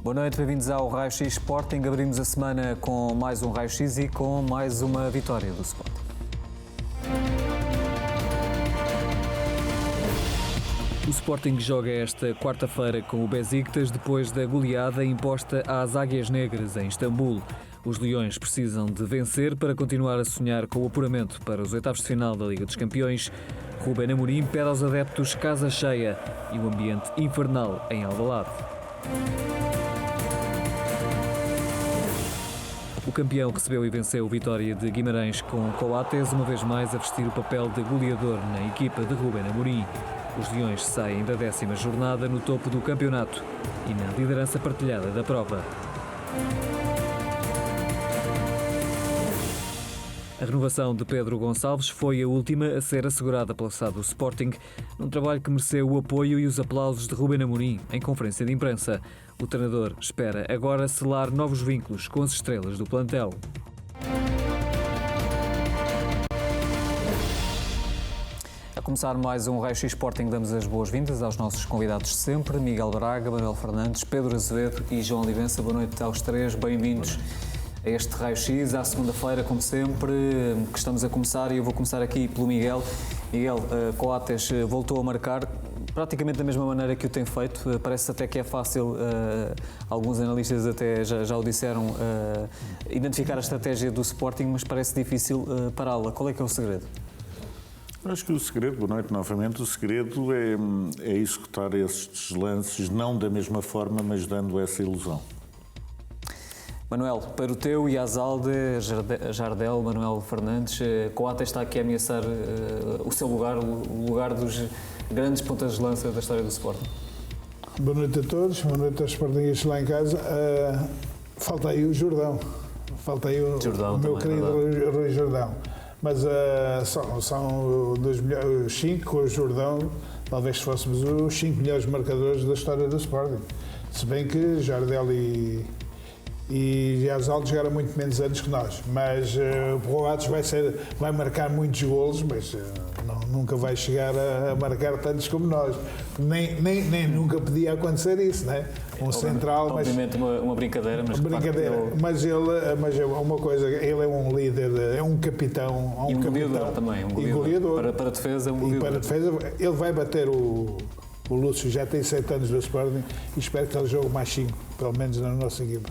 Boa noite, bem-vindos ao Raio X Sporting. Abrimos a semana com mais um Raio X e com mais uma vitória do Sporting. O Sporting joga esta quarta-feira com o Besiktas depois da goleada imposta às Águias Negras em Istambul. Os Leões precisam de vencer para continuar a sonhar com o apuramento para os oitavos de final da Liga dos Campeões. Rubén Amorim pede aos adeptos casa cheia e um ambiente infernal em Alvalade. O campeão recebeu e venceu o Vitória de Guimarães com Coates, uma vez mais a vestir o papel de goleador na equipa de Rubén Amorim. Os Leões saem da 10ª jornada no topo do campeonato e na liderança partilhada da prova. A renovação de Pedro Gonçalves foi a última a ser assegurada pela SAD do Sporting, num trabalho que mereceu o apoio e os aplausos de Rubén Amorim em conferência de imprensa. O treinador espera agora selar novos vínculos com as estrelas do plantel. A começar mais um Raio X Sporting, damos as boas-vindas aos nossos convidados de sempre, Miguel Braga, Manuel Fernandes, Pedro Azevedo e João Olivença. Boa noite aos três, bem-vindos a este Raio X, à segunda-feira, como sempre, que estamos a começar, e eu vou começar aqui pelo Miguel. Miguel, Coates voltou a marcar praticamente da mesma maneira que o tem feito. Parece até que é fácil, alguns analistas até já o disseram, identificar a estratégia do Sporting, mas parece difícil pará-la. Qual é que é o segredo? Acho que o segredo, boa noite novamente, o segredo é executar estes lances não da mesma forma, mas dando essa ilusão. Manuel, para o teu, Yazalde, Jardel, Manuel Fernandes, Coates está aqui a ameaçar o seu lugar, o lugar dos grandes pontas de lança da história do Sporting. Boa noite a todos, boa noite aos sportinguistas lá em casa. Falta aí o Jordão, falta aí o meu querido Rui Jordão. Mas são os 5 com o Jordão, talvez fôssemos os 5 melhores marcadores da história do Sporting. Se bem que Jardel e Yazalde jogaram muito menos anos que nós, mas o Coates vai marcar muitos golos, mas nunca vai chegar a marcar tantos como nós. Nem nunca podia acontecer isso, não é? Um central, obviamente uma brincadeira, mas mas é uma coisa, ele é um líder, é um capitão, goleador também, goleador. Para a defesa, e para a defesa, ele vai bater o Lúcio, já tem 7 anos do Sporting, e espero que ele jogue mais 5, pelo menos na nossa equipa.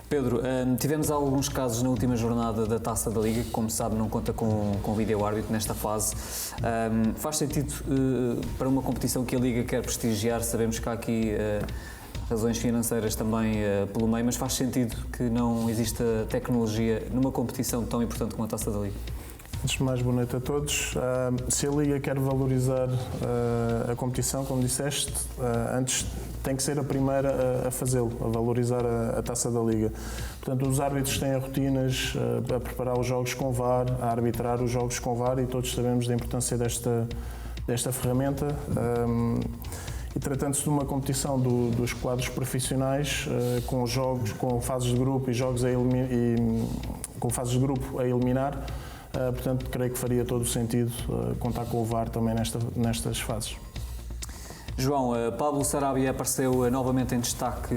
Pedro, tivemos alguns casos na última jornada da Taça da Liga, que, como sabe, não conta com vídeo-árbitro nesta fase. Faz sentido para uma competição que a Liga quer prestigiar? Sabemos que há aqui razões financeiras também pelo meio, mas faz sentido que não exista tecnologia numa competição tão importante como a Taça da Liga? Antes de mais, boa noite a todos. Se a Liga quer valorizar a competição, como disseste, antes tem que ser a primeira a fazê-lo, a valorizar a Taça da Liga. Portanto, os árbitros têm rotinas a preparar os jogos com VAR, a arbitrar os jogos com VAR, e todos sabemos da importância desta ferramenta. E tratando-se de uma competição dos quadros profissionais, com jogos, com fases de grupo e jogos com fases de grupo a eliminar, portanto, creio que faria todo o sentido contar com o VAR também nestas fases. João, Pablo Sarabia apareceu novamente em destaque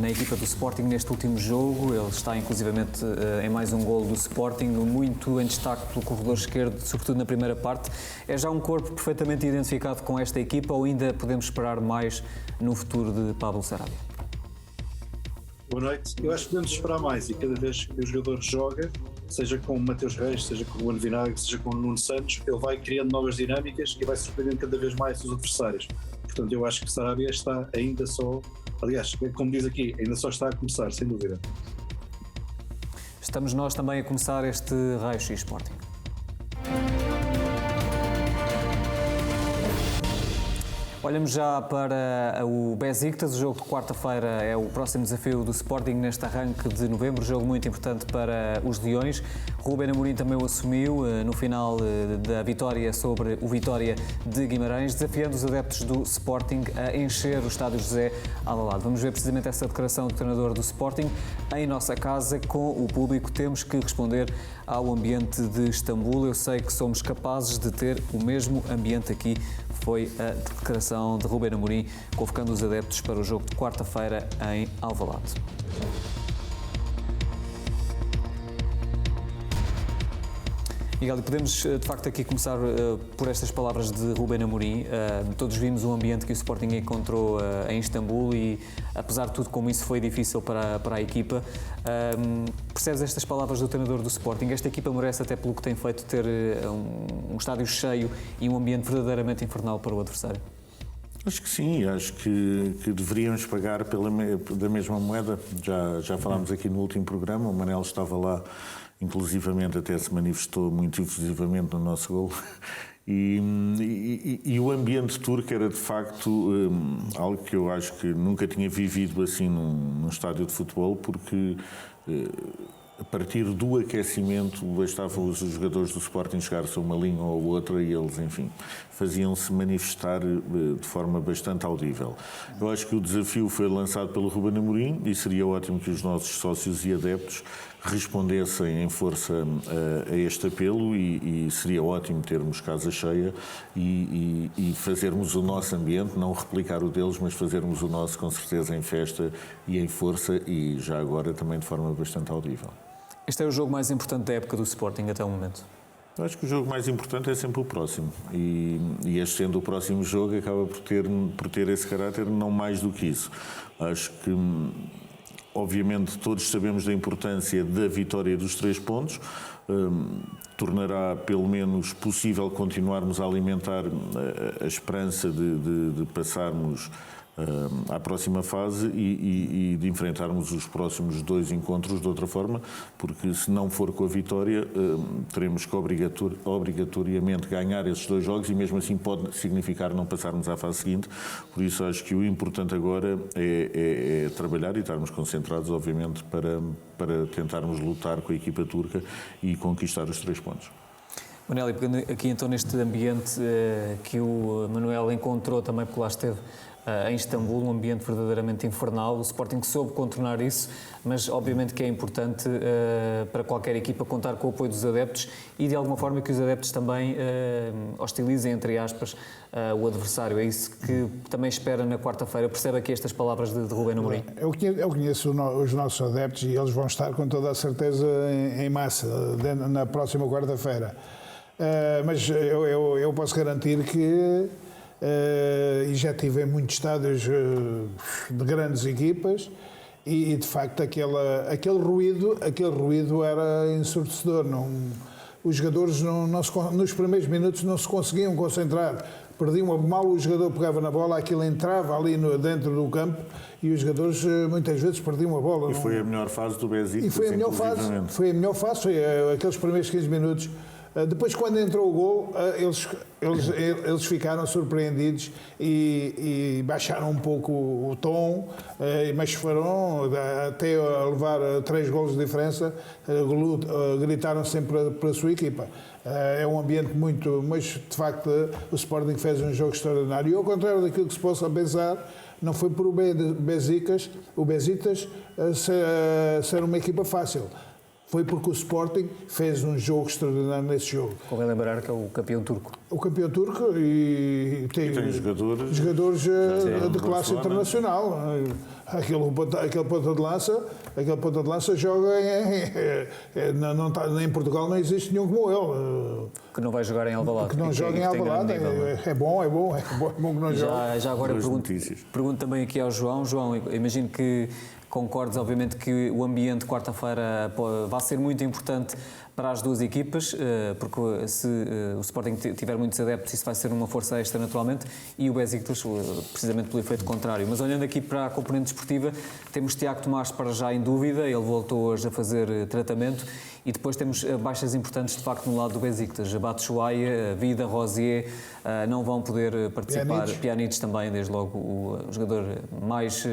na equipa do Sporting neste último jogo. Ele está inclusivamente em mais um golo do Sporting, muito em destaque pelo corredor esquerdo, sobretudo na primeira parte. É já um corpo perfeitamente identificado com esta equipa, ou ainda podemos esperar mais no futuro de Pablo Sarabia? Boa noite. Eu acho que podemos esperar mais, e cada vez que o jogador joga, seja com o Mateus Reis, seja com o Juan Vinagre, seja com o Nuno Santos, ele vai criando novas dinâmicas e vai surpreendendo cada vez mais os adversários. Portanto, eu acho que Sarabia está ainda só, aliás, como diz aqui, ainda só está a começar, sem dúvida. Estamos nós também a começar este Raio X Sporting. Olhamos já para o Besiktas. O jogo de quarta-feira é o próximo desafio do Sporting neste arranque de novembro, jogo muito importante para os Leões. Rubén Amorim também o assumiu no final da vitória sobre o Vitória de Guimarães, desafiando os adeptos do Sporting a encher o estádio José Alvalade. Vamos ver precisamente essa declaração do treinador do Sporting. Em nossa casa, com o público, temos que responder ao ambiente de Istambul. Eu sei que somos capazes de ter o mesmo ambiente aqui. Foi a declaração declaração de Ruben Amorim, convocando os adeptos para o jogo de quarta-feira em Alvalade. Miguel, e podemos de facto aqui começar por estas palavras de Ruben Amorim. Todos vimos o ambiente que o Sporting encontrou em Istambul e, apesar de tudo, como isso foi difícil para a equipa. Percebes estas palavras do treinador do Sporting? Esta equipa merece, até pelo que tem feito, ter um estádio cheio e um ambiente verdadeiramente infernal para o adversário. Acho que sim, acho que deveríamos pagar da mesma moeda. Já falámos aqui no último programa, o Manel estava lá, inclusivamente até se manifestou muito efusivamente no nosso golo. E o ambiente turco era de facto algo que eu acho que nunca tinha vivido assim num estádio de futebol, porque a partir do aquecimento bastavam os jogadores do Sporting chegar-se a uma linha ou outra e eles, enfim, faziam-se manifestar de forma bastante audível. Eu acho que o desafio foi lançado pelo Ruben Amorim e seria ótimo que os nossos sócios e adeptos respondessem em força a este apelo e seria ótimo termos casa cheia e fazermos o nosso ambiente, não replicar o deles, mas fazermos o nosso com certeza em festa e em força e já agora também de forma bastante audível. Este é o jogo mais importante da época do Sporting até o momento? Eu acho que o jogo mais importante é sempre o próximo e este sendo o próximo jogo acaba por ter esse caráter, não mais do que isso. Acho que obviamente todos sabemos da importância da vitória dos 3 pontos, tornará pelo menos possível continuarmos a alimentar a esperança de passarmos à próxima fase e de enfrentarmos os próximos 2 encontros de outra forma, porque se não for com a vitória teremos que obrigatoriamente ganhar esses 2 jogos e mesmo assim pode significar não passarmos à fase seguinte. Por isso acho que o importante agora é trabalhar e estarmos concentrados, obviamente, para tentarmos lutar com a equipa turca e conquistar os 3 pontos. Manel, e pegando aqui então neste ambiente que o Manuel encontrou também, porque lá esteve em Istambul, um ambiente verdadeiramente infernal, o Sporting soube contornar isso, mas obviamente que é importante para qualquer equipa contar com o apoio dos adeptos e de alguma forma que os adeptos também hostilizem, entre aspas, o adversário. É isso que também espera na quarta-feira. Percebe aqui estas palavras de Ruben Amorim? Eu conheço os nossos adeptos e eles vão estar com toda a certeza em massa na próxima quarta-feira. Mas eu posso garantir que e já estive em muitos estádios de grandes equipas e de facto aquele ruído era ensurdecedor. Os jogadores nos primeiros minutos não se conseguiam concentrar, perdiam mal, o jogador pegava na bola, aquilo entrava ali dentro do campo e os jogadores muitas vezes perdiam a bola. E foi a melhor fase do Besiktas. E foi a melhor fase, foi aqueles primeiros 15 minutos. Depois, quando entrou o gol, eles ficaram surpreendidos e baixaram um pouco o tom, mas foram até a levar 3 golos de diferença, gritaram sempre pela sua equipa. É um ambiente muito... Mas, de facto, o Sporting fez um jogo extraordinário. E, ao contrário daquilo que se possa pensar, não foi por o Besiktas ser uma equipa fácil. Foi porque o Sporting fez um jogo extraordinário nesse jogo. Convém lembrar que é o campeão turco. O campeão turco e tem jogadores de classe internacional. Aquele ponta de lança joga em Portugal, não existe nenhum como ele. Que não vai jogar em Alvalade. Que não joga em Alvalade. É bom que não joga. Já agora pergunto também aqui ao João. João, imagino que concordes, obviamente, que o ambiente quarta-feira vai ser muito importante para as 2 equipas, porque se o Sporting tiver muitos adeptos, isso vai ser uma força extra naturalmente, e o Besiktas, precisamente pelo efeito contrário. Mas olhando aqui para a componente desportiva, temos Tiago Tomás para já em dúvida, ele voltou hoje a fazer tratamento, e depois temos baixas importantes de facto no lado do Besiktas. Batshuayi, Vida, Rosier não vão poder participar, Pjanic também, desde logo o jogador mais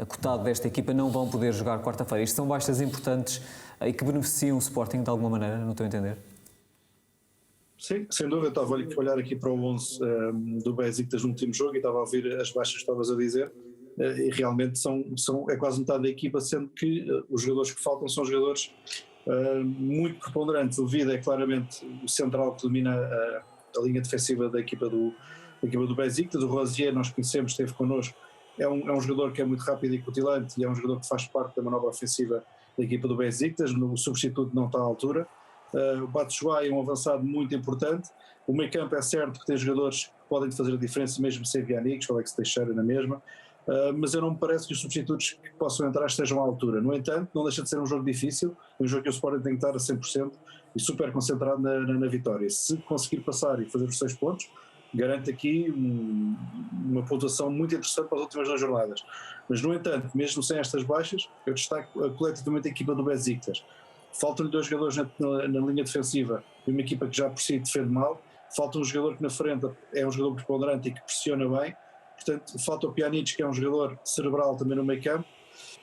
cotado desta equipa, não vão poder jogar quarta-feira. Isto são baixas importantes e que beneficiam o Sporting de alguma maneira, não estou a entender? Sim, sem dúvida. Estava a olhar aqui para o 11 do Besiktas no último jogo e estava a ouvir as baixas que estavas a dizer, e realmente é quase metade da equipa, sendo que os jogadores que faltam são jogadores muito preponderantes. O Vida é claramente o central que domina a linha defensiva da equipa do da equipa do Besiktas. O Rosier, nós conhecemos, esteve connosco, é um jogador que é muito rápido e cutilante e é um jogador que faz parte da manobra ofensiva da equipa do Besiktas. No substituto não está à altura. O Batshuayi é um avançado muito importante. O meio campo é certo que tem jogadores que podem fazer a diferença, mesmo sem Pjanic, o Alex Teixeira na mesma, mas eu não me parece que os substitutos que possam entrar estejam à altura. No entanto, não deixa de ser um jogo difícil, um jogo que o Sporting tem que estar a 100% e super concentrado na vitória. Se conseguir passar e fazer os 6 pontos, garante aqui uma pontuação muito interessante para as últimas 2 jornadas. Mas, no entanto, mesmo sem estas baixas, eu destaco coletivamente a equipa do Besiktas. Faltam-lhe 2 jogadores na linha defensiva e uma equipa que já por si defende mal. Falta um jogador que na frente é um jogador preponderante e que pressiona bem. Portanto, falta o Pjanic, que é um jogador cerebral também no meio campo.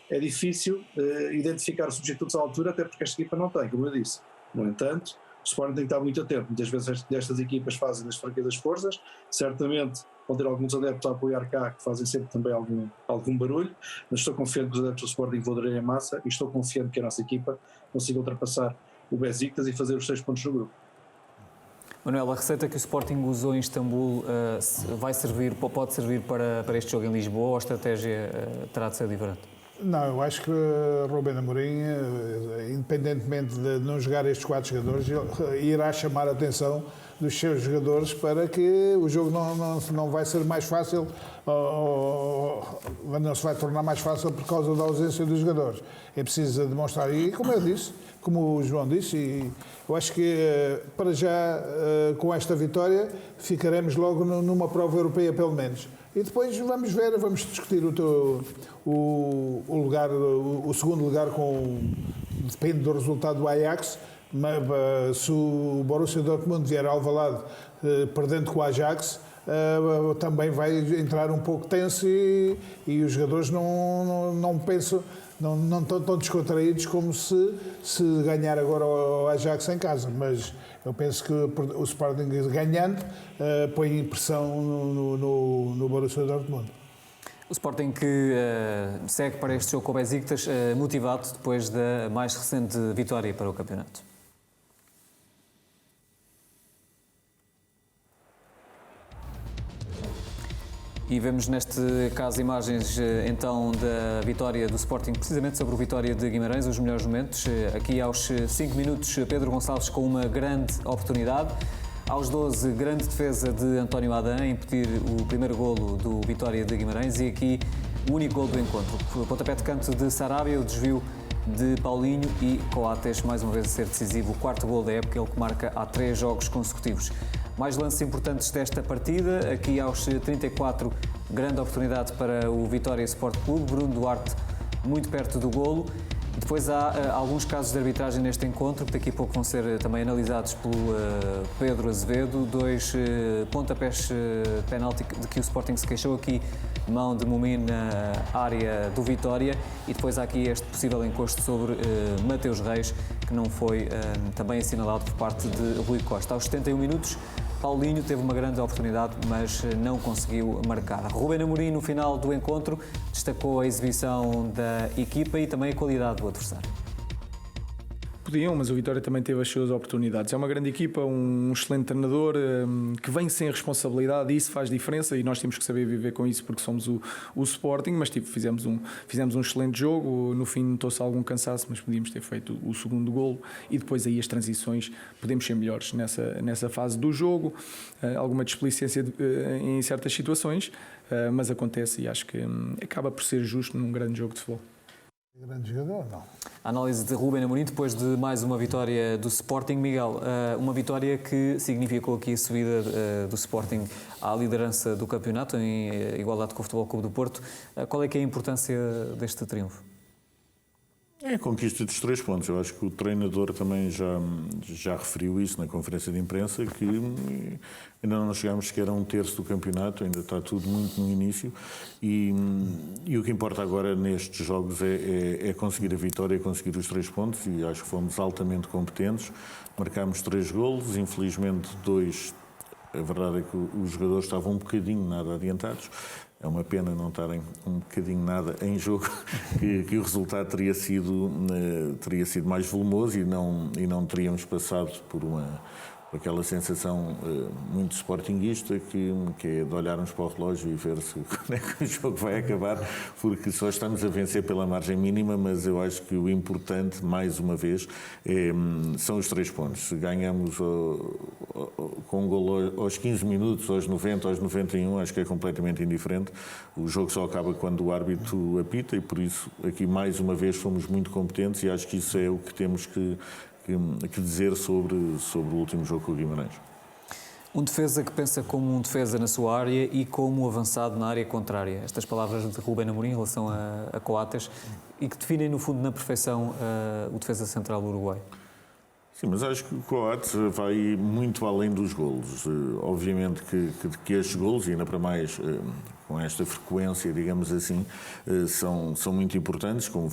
É difícil identificar os substitutos à altura, até porque esta equipa não tem, como eu disse. No entanto, o Sporting tem que estar muito atento. Muitas vezes destas equipas fazem das fraquezas forças. Certamente vão ter alguns adeptos a apoiar cá que fazem sempre também algum barulho, mas estou confiante que os adeptos do Sporting vão aderir em massa e estou confiante que a nossa equipa consiga ultrapassar o Besiktas e fazer os 6 pontos no grupo. Manuel, a receita que o Sporting usou em Istambul pode servir para este jogo em Lisboa, ou a estratégia terá de ser diferente? Não, eu acho que Rubén Amorim, independentemente de não jogar estes 4 jogadores, irá chamar a atenção dos seus jogadores para que o jogo não vai ser mais fácil, não se vai tornar mais fácil por causa da ausência dos jogadores. É preciso demonstrar, e como eu disse, como o João disse, e eu acho que para já com esta vitória ficaremos logo numa prova europeia pelo menos. E depois vamos ver, vamos discutir o segundo lugar depende do resultado do Ajax. Se o Borussia Dortmund vier ao Alvalade perdendo com o Ajax, também vai entrar um pouco tenso e os jogadores não pensam, não estão tão descontraídos como se ganhar agora o Ajax em casa, mas eu penso que o Sporting ganhando põe pressão no Borussia Dortmund. O Sporting que segue para este jogo com o Besiktas motivado depois da mais recente vitória para o campeonato. E vemos neste caso imagens então da vitória do Sporting, precisamente sobre o Vitória de Guimarães, os melhores momentos. Aqui aos 5 minutos, Pedro Gonçalves com uma grande oportunidade. Aos 12, grande defesa de António Adã a impedir o primeiro golo do Vitória de Guimarães e aqui o único golo do encontro. O pontapé de canto de Sarabia, o desvio de Paulinho e Coates mais uma vez a ser decisivo. O 4º golo da época, ele que marca há 3 jogos consecutivos. Mais lances importantes desta partida, aqui aos 34, grande oportunidade para o Vitória Sport Clube, Bruno Duarte muito perto do golo. E depois há alguns casos de arbitragem neste encontro, que daqui a pouco vão ser também analisados pelo Pedro Azevedo. 2 pontapés de penalti de que o Sporting se queixou aqui, mão de Mumin na área do Vitória, e depois há aqui este possível encosto sobre Mateus Reis, que não foi também assinalado por parte de Rui Costa. Aos 71 minutos, Paulinho teve uma grande oportunidade, mas não conseguiu marcar. Rubén Amorim, no final do encontro, destacou a exibição da equipa e também a qualidade do adversário. Podiam, mas o Vitória também teve as suas oportunidades. É uma grande equipa, um excelente treinador que vem sem responsabilidade e isso faz diferença e nós temos que saber viver com isso porque somos o Sporting, mas fizemos um excelente jogo, no fim notou-se algum cansaço, mas podíamos ter feito o segundo golo e depois aí as transições podemos ser melhores nessa fase do jogo, alguma displicência em certas situações, mas acontece e acho que acaba por ser justo num grande jogo de futebol. Grande jogador, não. A análise de Rubén Amorim depois de mais uma vitória do Sporting. Miguel, uma vitória que significou aqui a subida do Sporting à liderança do campeonato em igualdade com o Futebol Clube do Porto. Qual é que é a importância deste triunfo? É a conquista dos 3 pontos. Eu acho que o treinador também já referiu isso na conferência de imprensa, que ainda não chegámos sequer a 1/3 do campeonato, ainda está tudo muito no início e o que importa agora nestes jogos é conseguir a vitória, conseguir os 3 pontos e acho que fomos altamente competentes. Marcámos 3 golos, infelizmente 2, a verdade é que os jogadores estavam um bocadinho nada adiantados. É uma pena não estarem um bocadinho nada em jogo, que o resultado teria sido mais volumoso e não teríamos passado por aquela sensação muito sportinguista que é de olharmos para o relógio e ver se quando é que o jogo vai acabar, porque só estamos a vencer pela margem mínima, mas eu acho que o importante, mais uma vez, são os 3 pontos. Se ganhamos com um golo aos 15 minutos, aos 90, aos 91, acho que é completamente indiferente. O jogo só acaba quando o árbitro apita e, por isso, aqui mais uma vez fomos muito competentes e acho que isso é o que temos que dizer sobre o último jogo com o Guimarães. Um defesa que pensa como um defesa na sua área e como um avançado na área contrária. Estas palavras de Rubén Amorim em relação a Coates e que definem, no fundo, na perfeição, o defesa central do Uruguai. Sim, mas acho que o Coates vai muito além dos golos. Obviamente que estes golos, e ainda para mais com esta frequência, digamos assim, são muito importantes, como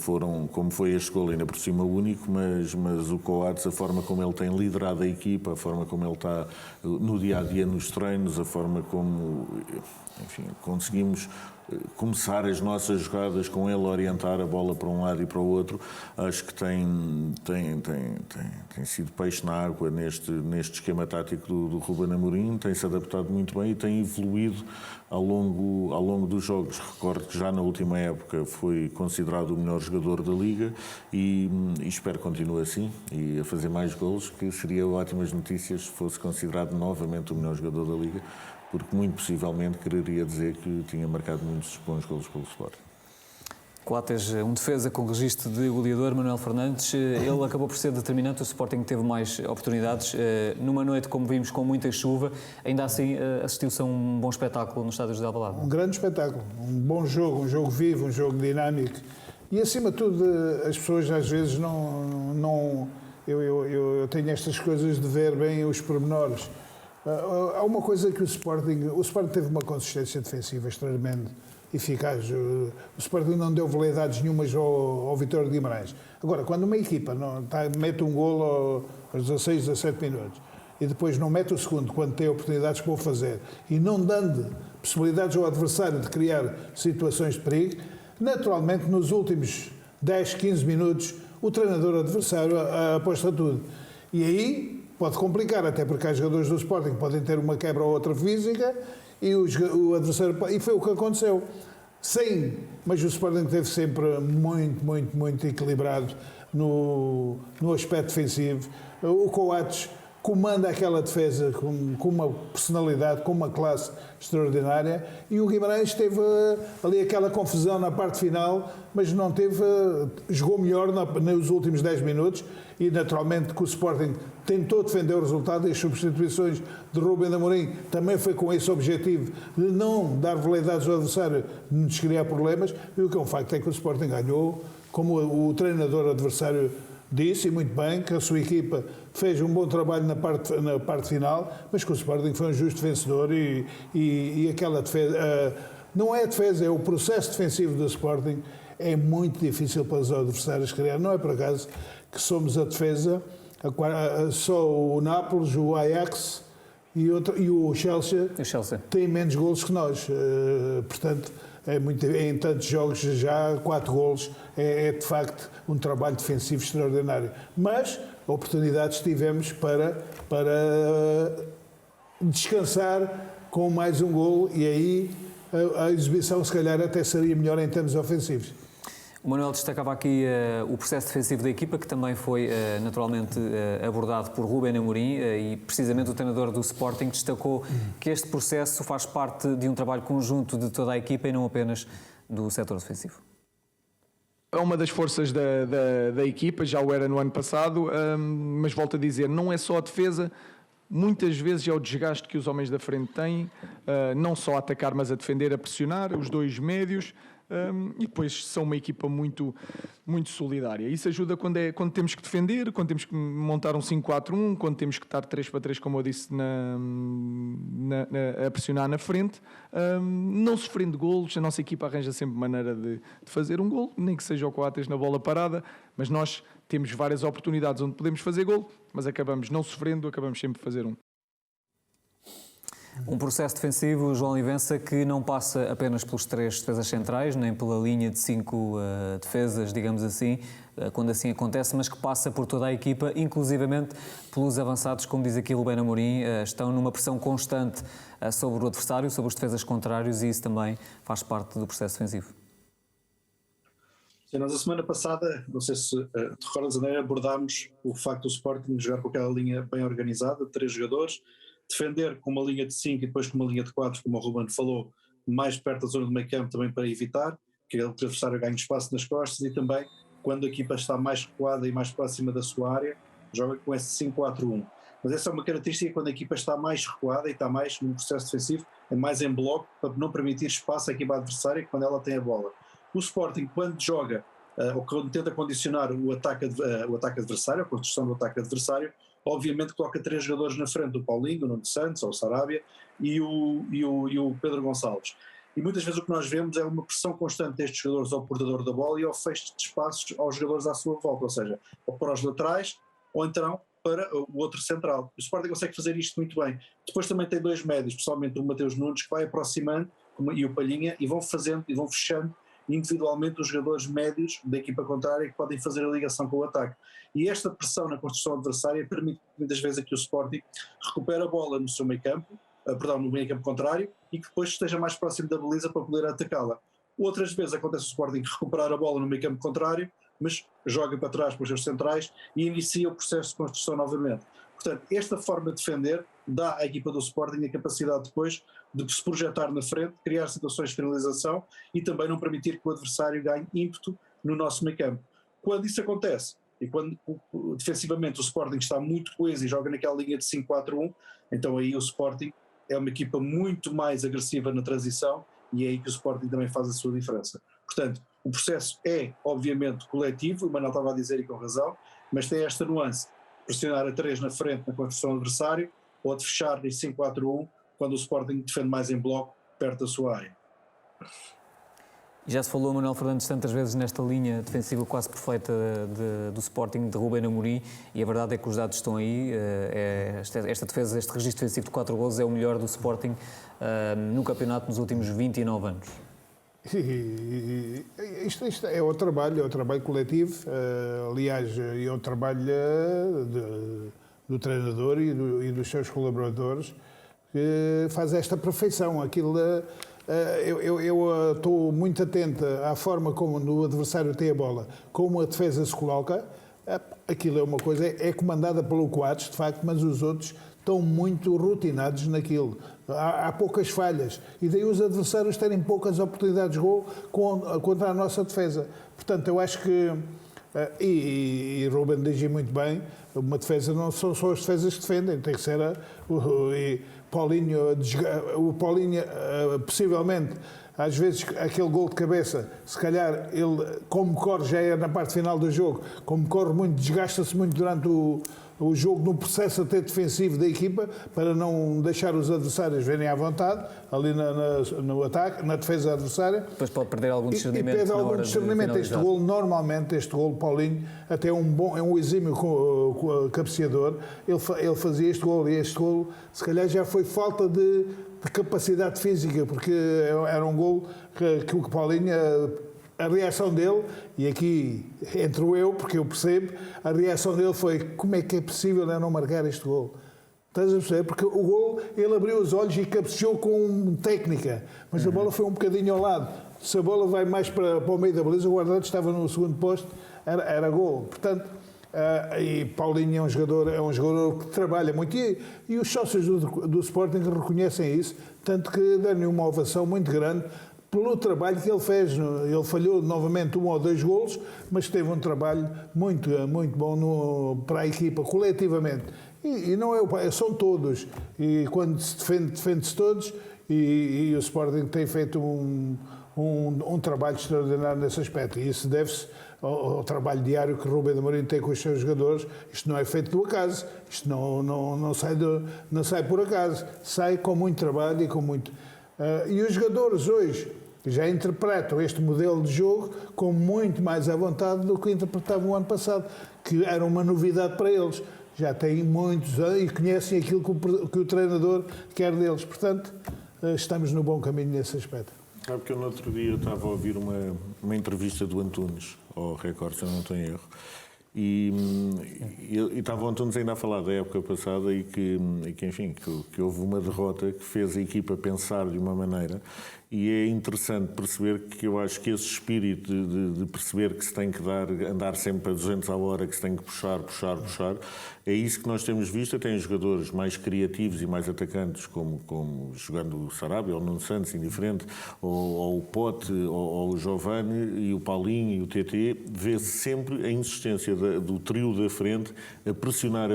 foi este golo, ainda por cima único, mas o Coates, a forma como ele tem liderado a equipa, a forma como ele está no dia-a-dia nos treinos, a forma como, enfim, conseguimos começar as nossas jogadas com ele, orientar a bola para um lado e para o outro, acho que tem sido peixe na água neste esquema tático do Rubén Amorim, tem-se adaptado muito bem e tem evoluído ao longo dos jogos. Recordo que já na última época foi considerado o melhor jogador da Liga e espero que continue assim e a fazer mais golos, que seria ótimas notícias se fosse considerado novamente o melhor jogador da Liga, porque muito possivelmente quereria dizer que tinha marcado muitos bons golos pelo Sporting. Coates, um defesa com registro de goleador, Manuel Fernandes, ele acabou por ser determinante, o Sporting teve mais oportunidades, numa noite, como vimos, com muita chuva, ainda assim assistiu-se a um bom espetáculo no estádio de Alvalade. Um grande espetáculo, um bom jogo, um jogo vivo, um jogo dinâmico e, acima de tudo, as pessoas às vezes eu tenho estas coisas de ver bem os pormenores. Há uma coisa que o Sporting teve uma consistência defensiva extremamente eficaz. O Sporting não deu veleidades nenhumas ao Vitória de Guimarães. Agora, quando uma equipa mete um golo aos 16, 17 minutos e depois não mete o segundo quando tem oportunidades para o fazer e não dando possibilidades ao adversário de criar situações de perigo, naturalmente nos últimos 10, 15 minutos o treinador adversário aposta tudo. E aí pode complicar, até porque há jogadores do Sporting que podem ter uma quebra ou outra física e o adversário... E foi o que aconteceu. Mas o Sporting esteve sempre muito equilibrado no aspecto defensivo. O Coates comanda aquela defesa com uma personalidade, com uma classe extraordinária e o Guimarães teve ali aquela confusão na parte final, mas não teve... Jogou melhor nos últimos 10 minutos e naturalmente que o Sporting tentou defender o resultado e as substituições de Rubén Amorim também foi com esse objetivo de não dar veleidades ao adversário, de nos criar problemas, e o que é um facto é que o Sporting ganhou, como o treinador adversário disse, e muito bem, que a sua equipa fez um bom trabalho na parte final, mas que o Sporting foi um justo vencedor e aquela defesa... não é a defesa, é o processo defensivo do Sporting, é muito difícil para os adversários criar. Não é por acaso que somos a defesa, só o Nápoles, o Ajax e o Chelsea têm menos golos que nós. Portanto, em tantos jogos já 4 golos é de facto um trabalho defensivo extraordinário. Mas oportunidades tivemos para descansar com mais um golo e aí a exibição se calhar até seria melhor em termos ofensivos. O Manuel destacava aqui o processo defensivo da equipa, que também foi naturalmente abordado por Rubén Amorim e precisamente o treinador do Sporting destacou que este processo faz parte de um trabalho conjunto de toda a equipa e não apenas do setor defensivo. É uma das forças da equipa, já o era no ano passado, mas volto a dizer, não é só a defesa, muitas vezes é o desgaste que os homens da frente têm, não só a atacar, mas a defender, a pressionar, os dois médios, e depois são uma equipa muito solidária. Isso ajuda quando temos que defender, quando temos que montar um 5-4-1, quando temos que estar 3-3, como eu disse, a pressionar na frente, não sofrendo golos. A nossa equipa arranja sempre maneira de fazer um golo, nem que seja o Coates na bola parada, mas nós temos várias oportunidades onde podemos fazer golo, mas acabamos não sofrendo, acabamos sempre a fazer um. Um processo defensivo, João Olivença, que não passa apenas pelos 3 defesas centrais, nem pela linha de 5 defesas, digamos assim, quando assim acontece, mas que passa por toda a equipa, inclusivamente pelos avançados, como diz aqui o Rubén Amorim, estão numa pressão constante sobre o adversário, sobre os defesas contrários, e isso também faz parte do processo defensivo. Sim, nós a semana passada, não sei se te recordas, André, abordámos o facto do Sporting jogar com aquela linha bem organizada, de 3 jogadores, defender com uma linha de 5 e depois com uma linha de 4, como o Ruben falou, mais perto da zona do meio campo, também para evitar que o adversário ganhe espaço nas costas, e também quando a equipa está mais recuada e mais próxima da sua área, joga com esse 5-4-1. Mas essa é uma característica quando a equipa está mais recuada e está mais no processo defensivo, é mais em bloco, para não permitir espaço à equipa adversária quando ela tem a bola. O Sporting, quando joga, ou quando tenta condicionar o ataque adversário, a construção do ataque adversário, obviamente coloca 3 jogadores na frente, o Paulinho, o Nuno Santos, ou o Sarabia, e o Pedro Gonçalves. E muitas vezes o que nós vemos é uma pressão constante destes jogadores ao portador da bola e ao fecho de espaços aos jogadores à sua volta, ou seja, ou para os laterais, ou então para o outro central. O Sporting consegue fazer isto muito bem. Depois também tem 2 médios, especialmente o Mateus Nunes, que vai aproximando, e o Palhinha, e vão fechando individualmente os jogadores médios da equipa contrária, que podem fazer a ligação com o ataque. E esta pressão na construção adversária permite muitas vezes que o Sporting recupere a bola no seu meio campo, no meio campo contrário, e que depois esteja mais próximo da baliza para poder atacá-la. Outras vezes acontece o Sporting recuperar a bola no meio campo contrário, mas joga para trás para os seus centrais e inicia o processo de construção novamente. Portanto, esta forma de defender dá à equipa do Sporting a capacidade depois de se projetar na frente, criar situações de finalização e também não permitir que o adversário ganhe ímpeto no nosso meio campo. Quando isso acontece, e quando defensivamente o Sporting está muito coeso e joga naquela linha de 5-4-1, então aí o Sporting é uma equipa muito mais agressiva na transição, e é aí que o Sporting também faz a sua diferença. Portanto, o processo é obviamente coletivo, o Manuel estava a dizer, e com razão, mas tem esta nuance: pressionar a 3 na frente na construção do adversário, ou de fechar em 5-4-1 quando o Sporting defende mais em bloco perto da sua área. Já se falou, Manuel Fernandes, tantas vezes nesta linha defensiva quase perfeita do Sporting, de Rubén Amorim, e a verdade é que os dados estão aí. Esta defesa, este registro defensivo de 4 golos é o melhor do Sporting no campeonato nos últimos 29 anos. Isto é o trabalho coletivo, aliás, é o trabalho do treinador e dos seus colaboradores que faz esta perfeição. Eu estou muito atento à forma como o adversário tem a bola, como a defesa se coloca. Aquilo é uma coisa, é comandada pelo Coates, de facto, mas os outros estão muito rotinados naquilo. Há poucas falhas e daí os adversários terem poucas oportunidades de gol contra a nossa defesa. Portanto, eu acho que, e Ruben diz muito bem, uma defesa não são só as defesas que defendem, tem que ser o Paulinho, possivelmente, às vezes aquele gol de cabeça, se calhar ele, como corre, já é na parte final do jogo, como corre muito, desgasta-se muito durante o jogo no processo até defensivo da equipa, para não deixar os adversários verem à vontade, ali no ataque, na defesa adversária. Depois pode perder algum discernimento. E perde algum discernimento. Este gol, normalmente, Paulinho, até é um exímio cabeceador, ele fazia este gol, e este gol, se calhar já foi falta de capacidade física, porque era um gol que o Paulinho, a reação dele, e aqui entro eu, porque eu percebo, a reação dele foi: como é que é possível eu não marcar este gol? Estás a perceber? Porque o gol, ele abriu os olhos e cabeceou com técnica, mas a bola foi um bocadinho ao lado. Se a bola vai mais para o meio da baliza, o guarda-redes estava no segundo posto, era gol. Portanto, e Paulinho é um jogador que trabalha muito, e os sócios do Sporting reconhecem isso, tanto que dão-lhe uma ovação muito grande pelo trabalho que ele fez. Ele falhou novamente 1 ou 2 golos, mas teve um trabalho muito bom para a equipa, coletivamente. E não são todos. E quando se defende-se todos, e o Sporting tem feito um trabalho extraordinário nesse aspecto. E isso deve-se ao trabalho diário que Rubén Amorim tem com os seus jogadores. Isto não é feito do acaso, isto não sai por acaso, sai com muito trabalho e com muito... E os jogadores hoje já interpretam este modelo de jogo com muito mais à vontade do que interpretavam o ano passado, que era uma novidade para eles. já têm muitos anos e conhecem aquilo que o treinador quer deles. Portanto, estamos no bom caminho nesse aspecto. Sabe que eu no outro dia estava a ouvir uma entrevista do Antunes ao Record, se eu não tenho erro, e estava o Antunes ainda a falar da época passada e que enfim, que houve uma derrota que fez a equipa pensar de uma maneira, e é interessante perceber que eu acho que esse espírito de perceber que se tem que andar sempre a 200 à hora, que se tem que puxar, é isso que nós temos visto. Tem jogadores mais criativos e mais atacantes, como jogando o Sarabia ou o Nuno Santos, indiferente, ou o Pote, ou o Giovane e o Paulinho e o TT, vê-se sempre a insistência do trio da frente a pressionar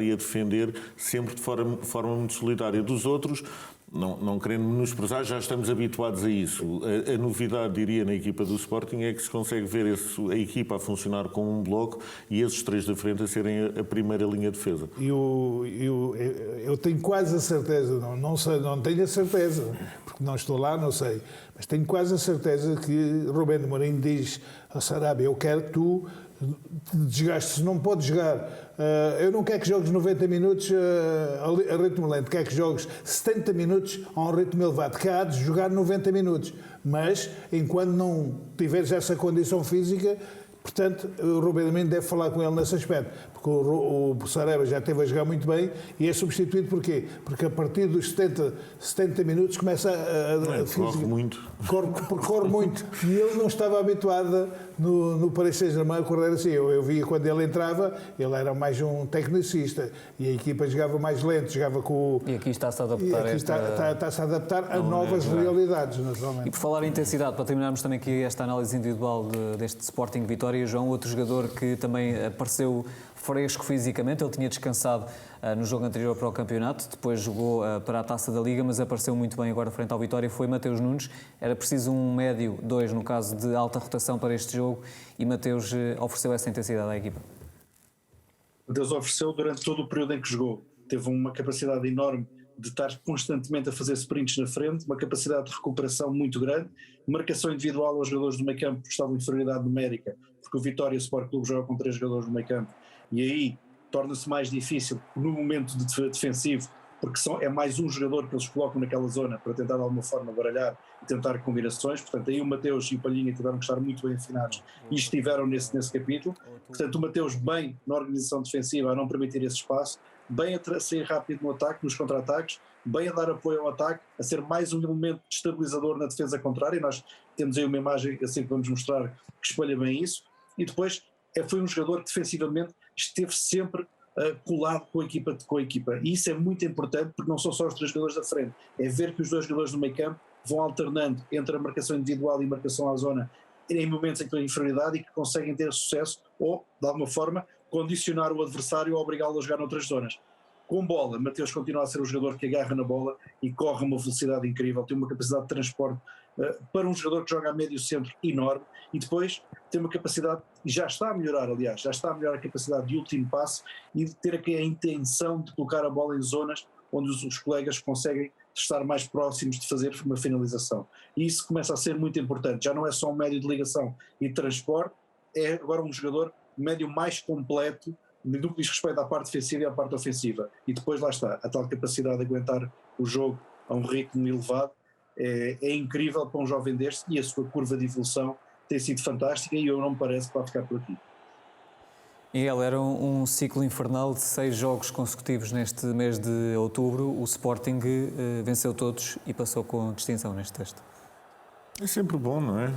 e a defender sempre de forma muito solidária. Dos outros, não querendo menosprezar, já estamos habituados a isso. A novidade, diria, na equipa do Sporting é que se consegue ver a equipa a funcionar como um bloco e esses três da frente a serem a primeira linha de defesa. Eu tenho quase a certeza, não sei, não tenho a certeza, porque não estou lá, não sei, mas tenho quase a certeza que Rubén de Amorim diz ao Sarabia: eu quero que tu desgastes, não podes jogar. Eu não quero que jogues 90 minutos a ritmo lento, quero que jogues 70 minutos a um ritmo elevado, que há de jogar 90 minutos. Mas, enquanto não tiveres essa condição física, portanto, o Rubén Amorim deve falar com ele nesse aspecto, porque o Sarabia já esteve a jogar muito bem e é substituído porquê? Porque a partir dos 70 minutos começa a corre muito. Corre muito. E ele não estava habituado no Paris Saint-Germain a correr assim. Eu via quando ele entrava, ele era mais um tecnicista e a equipa jogava mais lento, jogava com o... E aqui está-se a adaptar está-se a adaptar a novas realidades, naturalmente. E por falar em intensidade, para terminarmos também aqui esta análise individual deste Sporting Vitória, João, outro jogador que também apareceu fresco fisicamente, ele tinha descansado no jogo anterior para o campeonato, depois jogou para a Taça da Liga, mas apareceu muito bem agora frente ao Vitória, foi Mateus Nunes. Era preciso um médio, 2 no caso de alta rotação para este jogo, e Mateus ofereceu essa intensidade à equipa. Mateus ofereceu durante todo o período em que jogou, teve uma capacidade enorme de estar constantemente a fazer sprints na frente, uma capacidade de recuperação muito grande, marcação individual aos jogadores do meio campo que estavam em inferioridade numérica, porque o Vitória Sport Clube joga com 3 jogadores no meio campo, e aí torna-se mais difícil no momento defensivo, porque é mais um jogador que eles colocam naquela zona para tentar de alguma forma baralhar e tentar combinações. Portanto, aí o Mateus e o Palhinha tiveram que estar muito bem afinados e estiveram nesse capítulo. Portanto, o Mateus bem na organização defensiva a não permitir esse espaço, bem a ser rápido no ataque, nos contra-ataques, bem a dar apoio ao ataque, a ser mais um elemento estabilizador na defesa contrária. E nós temos aí uma imagem, assim que vamos mostrar, que espelha bem isso. E depois foi um jogador que defensivamente esteve sempre colado com a equipa. E isso é muito importante, porque não são só os 3 jogadores da frente, é ver que os 2 jogadores do meio campo vão alternando entre a marcação individual e a marcação à zona em momentos em que têm inferioridade e que conseguem ter sucesso ou, de alguma forma, condicionar o adversário ou obrigá-lo a jogar noutras zonas. Com bola, Mateus continua a ser um jogador que agarra na bola e corre a uma velocidade incrível, tem uma capacidade de transporte para um jogador que joga a médio centro enorme, e depois tem uma capacidade, e já está a melhorar a capacidade de último passe e de ter aqui a intenção de colocar a bola em zonas onde os colegas conseguem estar mais próximos de fazer uma finalização. E isso começa a ser muito importante, já não é só um médio de ligação e de transporte, é agora um jogador médio mais completo no que diz respeito à parte defensiva e à parte ofensiva. E depois lá está, a tal capacidade de aguentar o jogo a um ritmo elevado é incrível para um jovem deste, e a sua curva de evolução tem sido fantástica e eu não me parece que vai ficar por aqui. E ele era um ciclo infernal de 6 jogos consecutivos neste mês de outubro. O Sporting venceu todos e passou com distinção neste texto. É sempre bom, não é?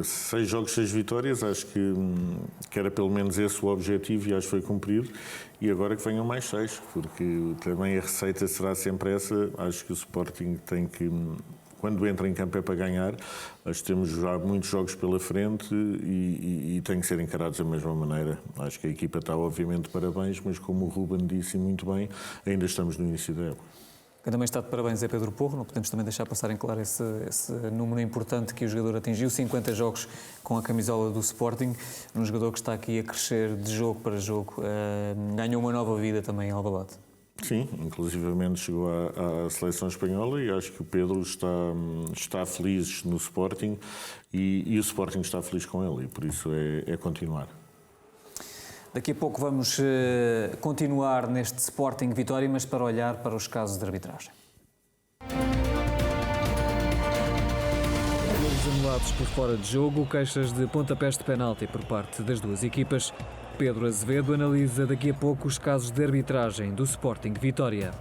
6 jogos, 6 vitórias, acho que era pelo menos esse o objetivo e acho que foi cumprido. E agora que venham mais 6, porque também a receita será sempre essa. Acho que o Sporting tem que, quando entra em campo é para ganhar. Acho que temos já muitos jogos pela frente e têm que ser encarados da mesma maneira. Acho que a equipa está obviamente de parabéns, mas como o Ruben disse muito bem, ainda estamos no início da época. Quem também está de parabéns é Pedro Porro, não podemos também deixar passar em claro esse número importante que o jogador atingiu, 50 jogos com a camisola do Sporting, um jogador que está aqui a crescer de jogo para jogo, ganhou uma nova vida também em Alvalade. Sim, inclusivamente chegou à seleção espanhola e acho que o Pedro está feliz no Sporting e o Sporting está feliz com ele e por isso é continuar. Daqui a pouco vamos continuar neste Sporting Vitória, mas para olhar para os casos de arbitragem. Golos anulados por fora de jogo, queixas de pontapés de penalti por parte das duas equipas. Pedro Azevedo analisa daqui a pouco os casos de arbitragem do Sporting Vitória.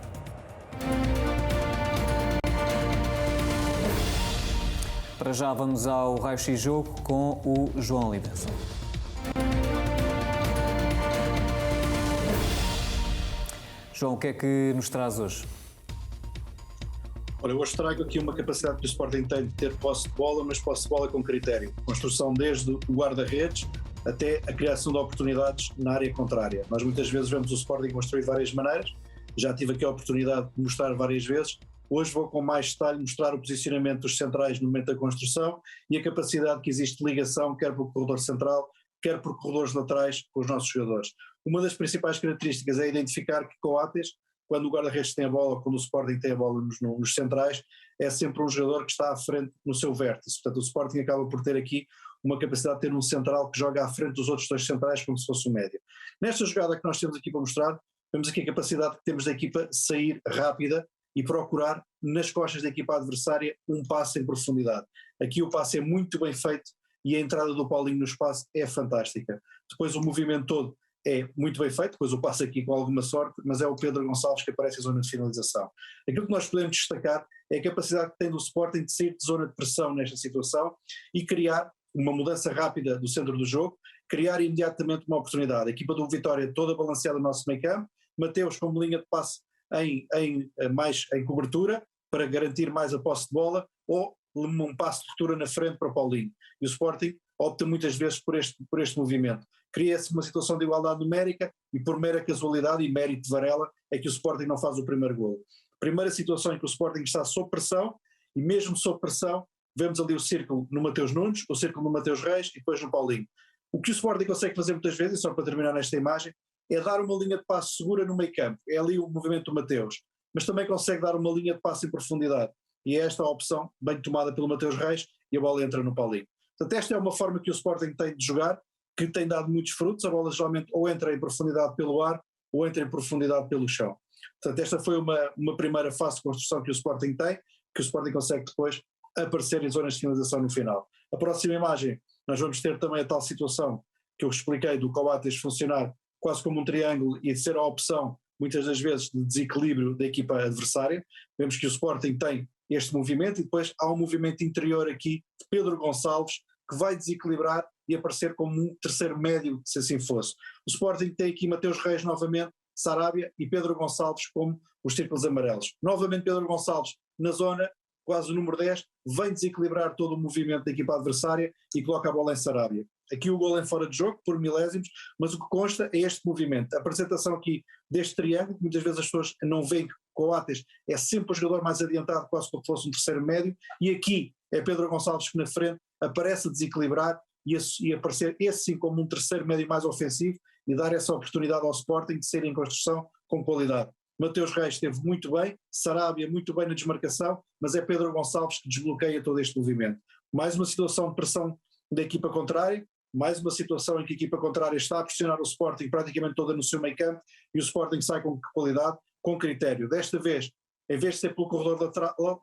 Para já vamos ao raio-x jogo com o João Olivença. João, o que é que nos traz hoje? Olha, eu hoje trago aqui uma capacidade que o Sporting tem de ter posse de bola, mas posse de bola com critério. Construção desde o guarda-redes até a criação de oportunidades na área contrária. Nós muitas vezes vemos o Sporting construir de várias maneiras, já tive aqui a oportunidade de mostrar várias vezes. Hoje vou com mais detalhe mostrar o posicionamento dos centrais no momento da construção e a capacidade que existe de ligação, quer por corredor central, quer por corredores laterais com os nossos jogadores. Uma das principais características é identificar que Coates, quando o guarda-redes tem a bola, quando o Sporting tem a bola nos centrais, é sempre um jogador que está à frente no seu vértice. Portanto, o Sporting acaba por ter aqui uma capacidade de ter um central que joga à frente dos outros dois centrais como se fosse um médio. Nesta jogada que nós temos aqui para mostrar, vemos aqui a capacidade que temos da equipa sair rápida e procurar nas costas da equipa adversária um passe em profundidade. Aqui o passe é muito bem feito e a entrada do Paulinho no espaço é fantástica. Depois o movimento todo é muito bem feito, depois o passe aqui com alguma sorte, mas é o Pedro Gonçalves que aparece em zona de finalização. Aquilo que nós podemos destacar é a capacidade que tem do Sporting de sair de zona de pressão nesta situação e criar uma mudança rápida do centro do jogo, criar imediatamente uma oportunidade. A equipa do Vitória toda balanceada no nosso meio campo, Mateus como linha de passe em cobertura para garantir mais a posse de bola ou um passe de ruptura na frente para o Paulinho. E o Sporting opta muitas vezes por este movimento. Cria-se uma situação de igualdade numérica e por mera casualidade e mérito de Varela é que o Sporting não faz o primeiro golo. Primeira situação em que o Sporting está sob pressão e mesmo sob pressão vemos ali o círculo no Mateus Nunes, o círculo no Mateus Reis e depois no Paulinho. O que o Sporting consegue fazer muitas vezes, e só para terminar nesta imagem, é dar uma linha de passe segura no meio campo, é ali o movimento do Mateus, mas também consegue dar uma linha de passe em profundidade e é esta a opção bem tomada pelo Mateus Reis e a bola entra no Paulinho. Portanto, esta é uma forma que o Sporting tem de jogar, que tem dado muitos frutos, a bola geralmente ou entra em profundidade pelo ar ou entra em profundidade pelo chão. Portanto, esta foi uma primeira fase de construção que o Sporting tem, que o Sporting consegue depois aparecer em zonas de finalização no final. A próxima imagem, nós vamos ter também a tal situação que eu expliquei do Coates funcionar quase como um triângulo e de ser a opção, muitas das vezes, de desequilíbrio da equipa adversária. Vemos que o Sporting tem este movimento e depois há um movimento interior aqui de Pedro Gonçalves que vai desequilibrar e aparecer como um terceiro médio, se assim fosse. O Sporting tem aqui Mateus Reis novamente, Sarabia e Pedro Gonçalves como os círculos amarelos. Novamente Pedro Gonçalves na zona, quase o número 10, vem desequilibrar todo o movimento da equipa adversária e coloca a bola em Sarabia. Aqui o gol em fora de jogo, por milésimos, mas o que consta é este movimento. A apresentação aqui deste triângulo, muitas vezes as pessoas não veem que Coates é sempre o jogador mais adiantado, quase como se fosse um terceiro médio, e aqui é Pedro Gonçalves que na frente aparece a desequilibrar e aparecer esse sim como um terceiro médio mais ofensivo e dar essa oportunidade ao Sporting de ser em construção com qualidade. Mateus Reis esteve muito bem, Sarabia muito bem na desmarcação, mas é Pedro Gonçalves que desbloqueia todo este movimento. Mais uma situação de pressão da equipa contrária, mais uma situação em que a equipa contrária está a pressionar o Sporting praticamente toda no seu meio campo e o Sporting sai com qualidade, com critério. Desta vez, em vez de ser pelo corredor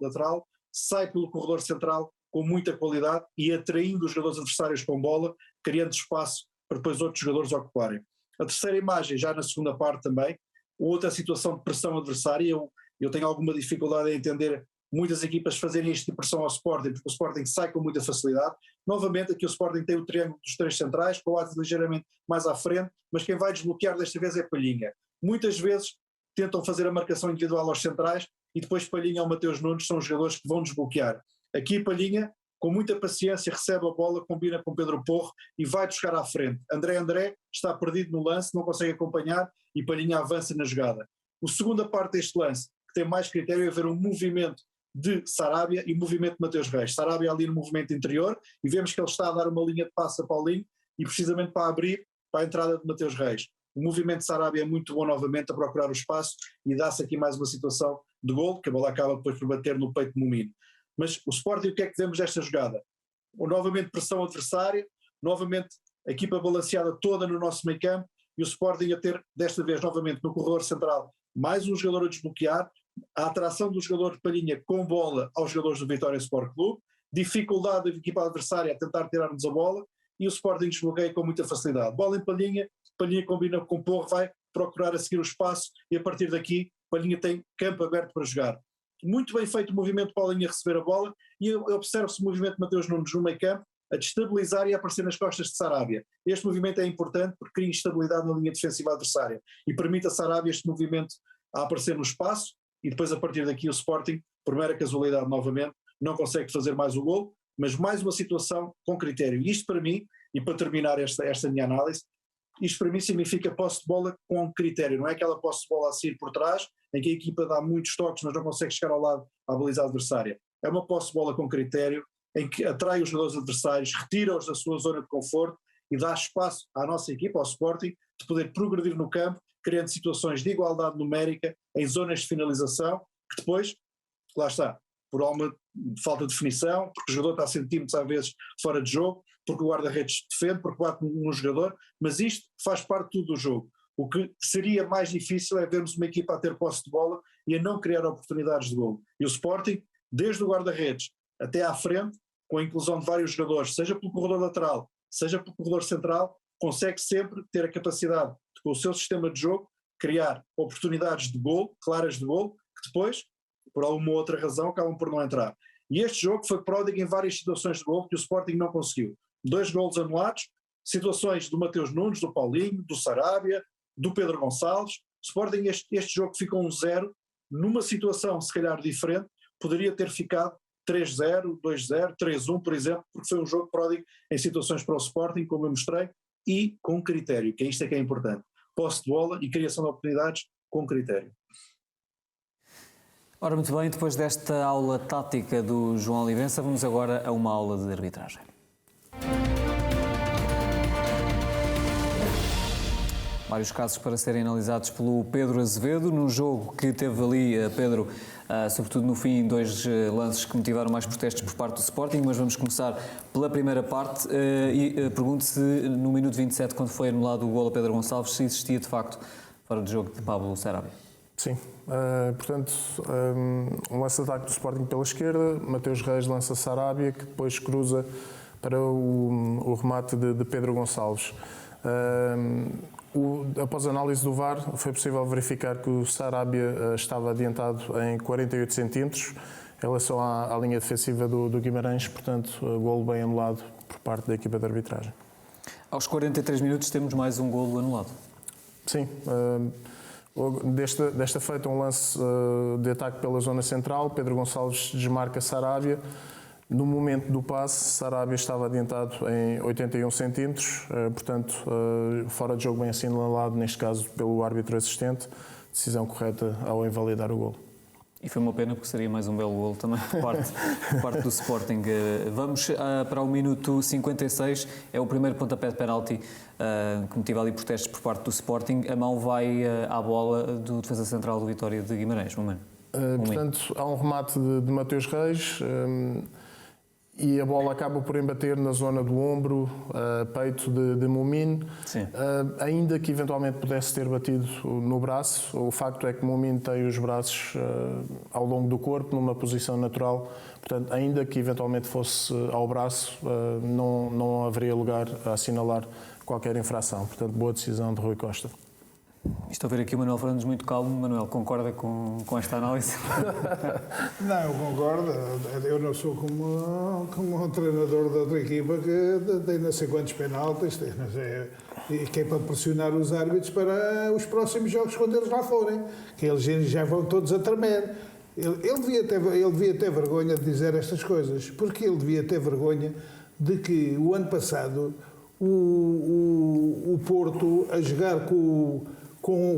lateral, sai pelo corredor central com muita qualidade e atraindo os jogadores adversários com bola, criando espaço para depois outros jogadores ocuparem. A terceira imagem, já na segunda parte também, outra situação de pressão adversária, eu tenho alguma dificuldade em entender muitas equipas fazerem este tipo de pressão ao Sporting, porque o Sporting sai com muita facilidade. Novamente aqui o Sporting tem o triângulo dos três centrais, com o Coates ligeiramente mais à frente, mas quem vai desbloquear desta vez é Palhinha. Muitas vezes tentam fazer a marcação individual aos centrais e depois Palhinha ou Mateus Nunes são os jogadores que vão desbloquear. Aqui Palhinha, com muita paciência, recebe a bola, combina com Pedro Porro e vai buscar à frente. André está perdido no lance, não consegue acompanhar e Palhinha avança na jogada. A segunda parte deste lance, que tem mais critério, é ver um movimento de Sarabia e movimento de Mateus Reis. Sarabia ali no movimento interior e vemos que ele está a dar uma linha de passe a Paulinho e precisamente para abrir para a entrada de Mateus Reis. O movimento de Sarabia é muito bom novamente a procurar o espaço e dá-se aqui mais uma situação de golo, que a bola acaba depois por bater no peito de Mumino. Mas o Sporting, o que é que vemos desta jogada? Novamente pressão adversária, novamente a equipa balanceada toda no nosso meio campo, e o Sporting a ter, desta vez novamente no corredor central, mais um jogador a desbloquear, a atração do jogador de Palhinha com bola aos jogadores do Vitória Sport Clube, dificuldade da equipa adversária a tentar tirar-nos a bola, e o Sporting desbloqueia com muita facilidade. Bola em Palhinha, Palhinha combina com o Porro, vai procurar a seguir o espaço, e a partir daqui Palhinha tem campo aberto para jogar. Muito bem feito o movimento de Palhinha a receber a bola, e observa-se o movimento de Mateus Nunes no meio campo, a destabilizar e a aparecer nas costas de Sarabia. Este movimento é importante porque cria instabilidade na linha defensiva adversária e permite a Sarabia este movimento a aparecer no espaço, e depois a partir daqui o Sporting, por mera casualidade novamente, não consegue fazer mais o gol, mas mais uma situação com critério. Isto para mim, e para terminar esta minha análise, isto para mim significa posse de bola com critério, não é aquela posse de bola a sair por trás, em que a equipa dá muitos toques mas não consegue chegar ao lado à baliza adversária. É uma posse de bola com critério, em que atrai os jogadores adversários, retira-os da sua zona de conforto e dá espaço à nossa equipa, ao Sporting, de poder progredir no campo, criando situações de igualdade numérica em zonas de finalização, que depois, lá está, por alguma falta de definição, porque o jogador está centímetros às vezes fora de jogo, porque o guarda-redes defende, porque bate no jogador, mas isto faz parte tudo do jogo. O que seria mais difícil é vermos uma equipa a ter posse de bola e a não criar oportunidades de golo. E o Sporting, desde o guarda-redes até à frente, com a inclusão de vários jogadores, seja pelo corredor lateral, seja pelo corredor central, consegue sempre ter a capacidade de, com o seu sistema de jogo, criar oportunidades de golo, claras de golo, que depois, por alguma outra razão, acabam por não entrar. E este jogo foi pródigo em várias situações de golo que o Sporting não conseguiu. 2 golos anulados, situações do Mateus Nunes, do Paulinho, do Sarabia, do Pedro Gonçalves. O Sporting, este jogo ficou 1-0, numa situação se calhar diferente, poderia ter ficado 3-0, 2-0, 3-1, por exemplo, porque foi um jogo pródigo em situações para o Sporting, como eu mostrei, e com critério, que isto é que é importante. Posse de bola e criação de oportunidades com critério. Ora, muito bem, depois desta aula tática do João Olivença, vamos agora a uma aula de arbitragem. Vários casos para serem analisados pelo Pedro Azevedo, num jogo que teve ali, Pedro, sobretudo no fim, 2 lances que motivaram mais protestos por parte do Sporting, mas vamos começar pela primeira parte e pergunto se no minuto 27, quando foi anulado o golo a Pedro Gonçalves, se existia de facto fora de jogo de Pablo Sarabia. Sim, portanto, um lance de ataque do Sporting pela esquerda, Mateus Reis lança Sarabia, que depois cruza para o remate de Pedro Gonçalves. Após a análise do VAR, foi possível verificar que o Sarabia estava adiantado em 48 centímetros em relação à linha defensiva do Guimarães, portanto, golo bem anulado por parte da equipa de arbitragem. Aos 43 minutos temos mais um golo anulado. Sim, desta feita um lance de ataque pela zona central, Pedro Gonçalves desmarca Sarabia. No momento do passe, Sarabia estava adiantado em 81 centímetros, portanto, fora de jogo bem assinalado, neste caso pelo árbitro assistente, decisão correta ao invalidar o golo. E foi uma pena porque seria mais um belo golo também por parte do Sporting. Vamos para o minuto 56, é o primeiro pontapé de penalti que motiva ali protestos por parte do Sporting. A mão vai à bola do defesa central do Vitória de Guimarães. Portanto, há um remate de Mateus Reis e a bola acaba por embater na zona do ombro, peito de Mumin. Ainda que eventualmente pudesse ter batido no braço, o facto é que Mumin tem os braços ao longo do corpo, numa posição natural. Portanto, ainda que eventualmente fosse ao braço, não haveria lugar a assinalar qualquer infração. Portanto, boa decisão de Rui Costa. Estou a ver aqui o Manuel Fernandes muito calmo. Manuel, concorda com esta análise? Não, eu concordo. Eu não sou como um treinador da outra equipa que tem não sei quantos penaltis, e que é para pressionar os árbitros para os próximos jogos quando eles lá forem, que eles já vão todos a tremer. Ele devia ter vergonha de dizer estas coisas, porque ele devia ter vergonha de que o ano passado o Porto, a jogar com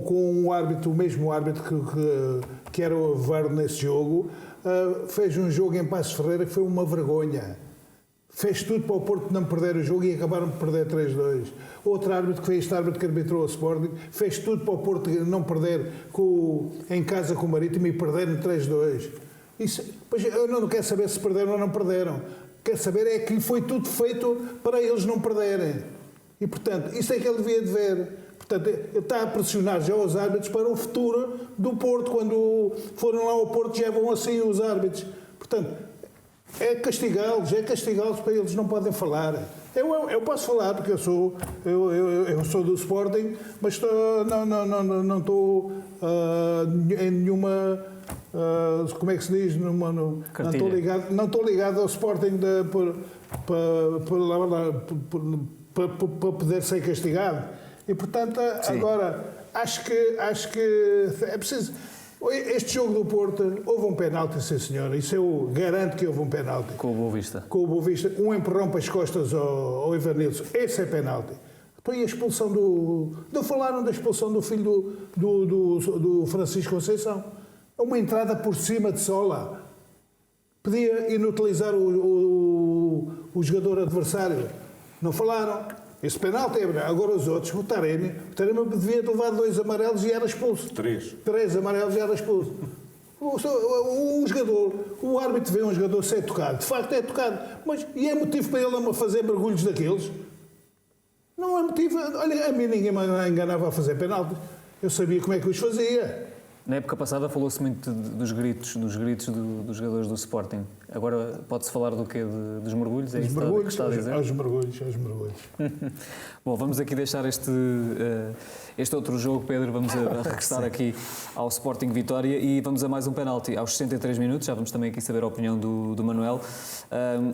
um árbitro, o mesmo árbitro que era o VAR nesse jogo, fez um jogo em Passos Ferreira que foi uma vergonha. Fez tudo para o Porto não perder o jogo e acabaram por perder 3-2. Outro árbitro, que foi este árbitro que arbitrou o Sporting, fez tudo para o Porto não perder em casa com o Marítimo e perderam 3-2. Pois eu não quero saber se perderam ou não perderam. Quero saber é que foi tudo feito para eles não perderem. E, portanto, isso é que ele devia de ver. Portanto, ele está a pressionar já os árbitros para o futuro do Porto. Quando forem lá ao Porto já vão assim os árbitros. Portanto, é castigá-los para eles não podem falar. Eu posso falar porque eu sou do Sporting, mas não estou em nenhuma, como é que se diz? Não estou ligado ao Sporting para poder ser castigado. E portanto, sim. Agora acho que é preciso. Este jogo do Porto, houve um penalti, sim senhora, isso eu garanto que houve um penalti. Com o Boa Vista. Com o Boa Vista, um empurrão para as costas ao Evanilson, esse é penalti. Então e a expulsão não falaram da expulsão do filho do Francisco Conceição. Uma entrada por cima de Sola. Podia inutilizar o jogador adversário. Não falaram. Esse penalti é verdade. Agora os outros, o Taremi devia levar 2 amarelos e era expulso. 3 amarelos e era expulso. O árbitro vê um jogador ser tocado. De facto é tocado. Mas e é motivo para ele fazer mergulhos daqueles? Não é motivo. Olha, a mim ninguém me enganava a fazer penalti. Eu sabia como é que os fazia. Na época passada falou-se muito dos gritos dos jogadores do Sporting. Agora pode-se falar do quê? Dos mergulhos? É isso que está a dizer? Aos mergulhos. Bom, vamos aqui deixar este outro jogo, Pedro. Vamos a regressar aqui ao Sporting Vitória e vamos a mais um penalti aos 63 minutos. Já vamos também aqui saber a opinião do Manuel.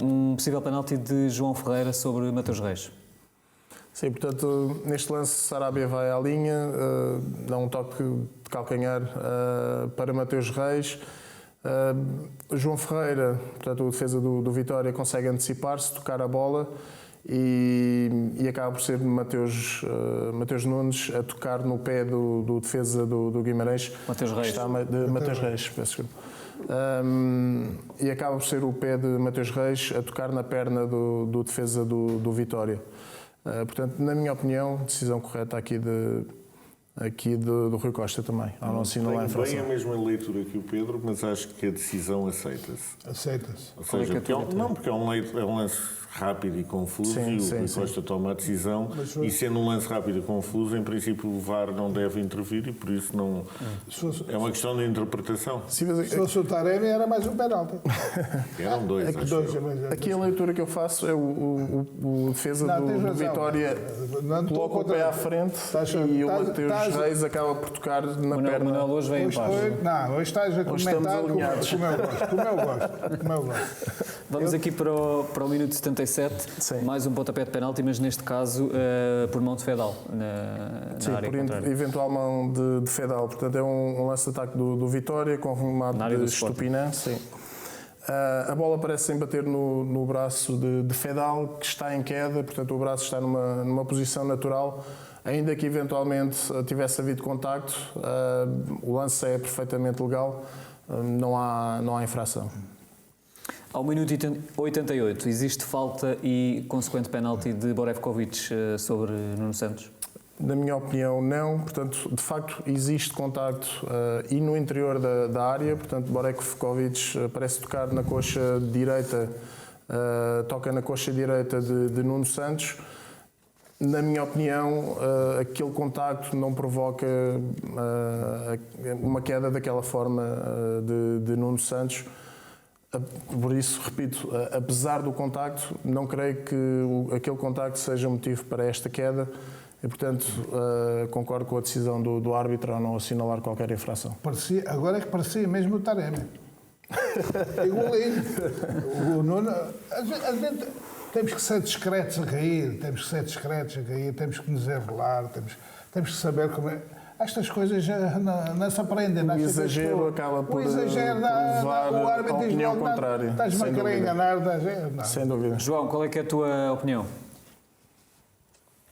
Um possível penalti de João Ferreira sobre Mateus Reis. Sim, portanto, neste lance, Sarabia vai à linha, dá um toque de calcanhar para Mateus Reis. João Ferreira, portanto, o defesa do Vitória, consegue antecipar-se, tocar a bola e acaba por ser Mateus Nunes a tocar no pé do defesa do Guimarães. Mateus Reis. Mateus Reis, peço desculpa. E acaba por ser o pé de Mateus Reis a tocar na perna do defesa do Vitória. Portanto, na minha opinião, decisão correta aqui do Rui Costa também. Ao não assinalar a infração. Bem a mesma leitura que o Pedro, mas acho que a decisão aceita-se. Aceita-se. Ou seja, porque é um lance rápido e confuso, sim, e o Rui Costa toma a decisão, e sendo um lance rápido e confuso, em princípio o VAR não deve intervir e por isso não... É uma questão de interpretação. Se fosse o Taremi era mais um penalti. Eram 2, Aqui a leitura que eu faço é o defesa do Vitória coloca o pé à frente e o Mateus Reis acaba por tocar na perna. Manuel hoje vem em paz. Hoje estás a comentar como eu gosto. Vamos aqui para o minuto 77, sim. Mais um pontapé de penalti, mas neste caso por mão de Fedal, na área contrária. Eventual mão de Fedal, portanto é um lance de ataque do Vitória com remate de Estupinã. Sim. A bola parece sem bater no braço de Fedal, que está em queda, portanto o braço está numa posição natural. Ainda que eventualmente tivesse havido contacto, o lance é perfeitamente legal, não há infração. Ao minuto 88, existe falta e consequente penalti de Borevkovic sobre Nuno Santos? Na minha opinião, não. Portanto, de facto, existe contacto e no interior da área. Portanto, Borevkovic parece tocar na coxa direita, toca na coxa direita de Nuno Santos. Na minha opinião, aquele contacto não provoca uma queda daquela forma de Nuno Santos. Por isso, repito, apesar do contacto, não creio que aquele contacto seja motivo para esta queda e, portanto, concordo com a decisão do árbitro ao não assinalar qualquer infração. Agora é que parecia mesmo o Taremi. Igualinho. O Nuno... A gente, temos que ser discretos a cair, temos que nos enrolar, temos que saber como é... Estas coisas não se aprendem. O exagero acaba por levar a opinião contrária. Estás-me a querer enganar. Sem dúvida. João, qual é que é a tua opinião?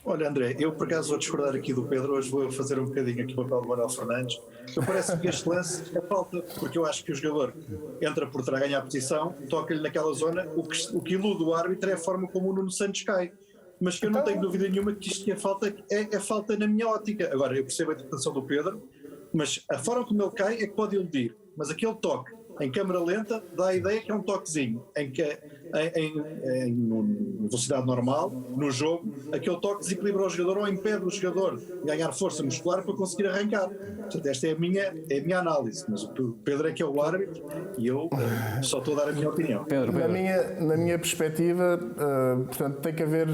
Olha, André, eu por acaso vou discordar aqui do Pedro. Hoje vou fazer um bocadinho aqui o papel do Manuel Fernandes. Parece-me que este lance é falta, porque eu acho que o jogador entra por trás a ganhar a posição, toca-lhe naquela zona. O que ilude o árbitro é a forma como o Nuno Santos cai. Mas que eu não tenho dúvida nenhuma que isto é falta na minha ótica. Agora, eu percebo a interpretação do Pedro, mas a forma como ele cai é que pode iludir. Mas aquele toque em câmara lenta dá a ideia que é um toquezinho, em que em velocidade normal, no jogo, aquele toque desequilibra o jogador ou impede o jogador de ganhar força muscular para conseguir arrancar. Portanto, esta é a minha análise, mas o Pedro é que é o árbitro e eu só estou a dar a minha opinião. Pedro. Na minha perspectiva, portanto, tem que haver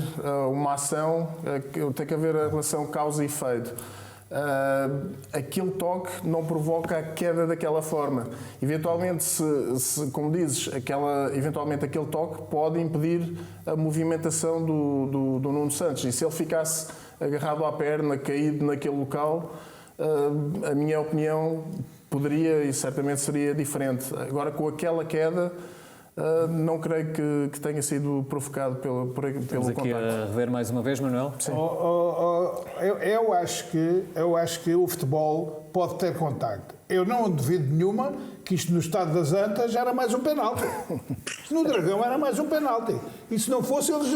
uma ação, tem que haver a relação causa e efeito. Aquele toque não provoca a queda daquela forma. Eventualmente, como dizes, eventualmente aquele toque pode impedir a movimentação do Nuno Santos. E se ele ficasse agarrado à perna, caído naquele local, a minha opinião poderia e certamente seria diferente. Agora, com aquela queda, não creio que tenha sido provocado pelo contacto. Estamos aqui a rever mais uma vez, Manuel. Sim. Eu acho que o futebol pode ter contacto. Eu não duvido nenhuma que isto no Estado das Antas já era mais um penalti. No Dragão era mais um penalti. E se não fosse, eles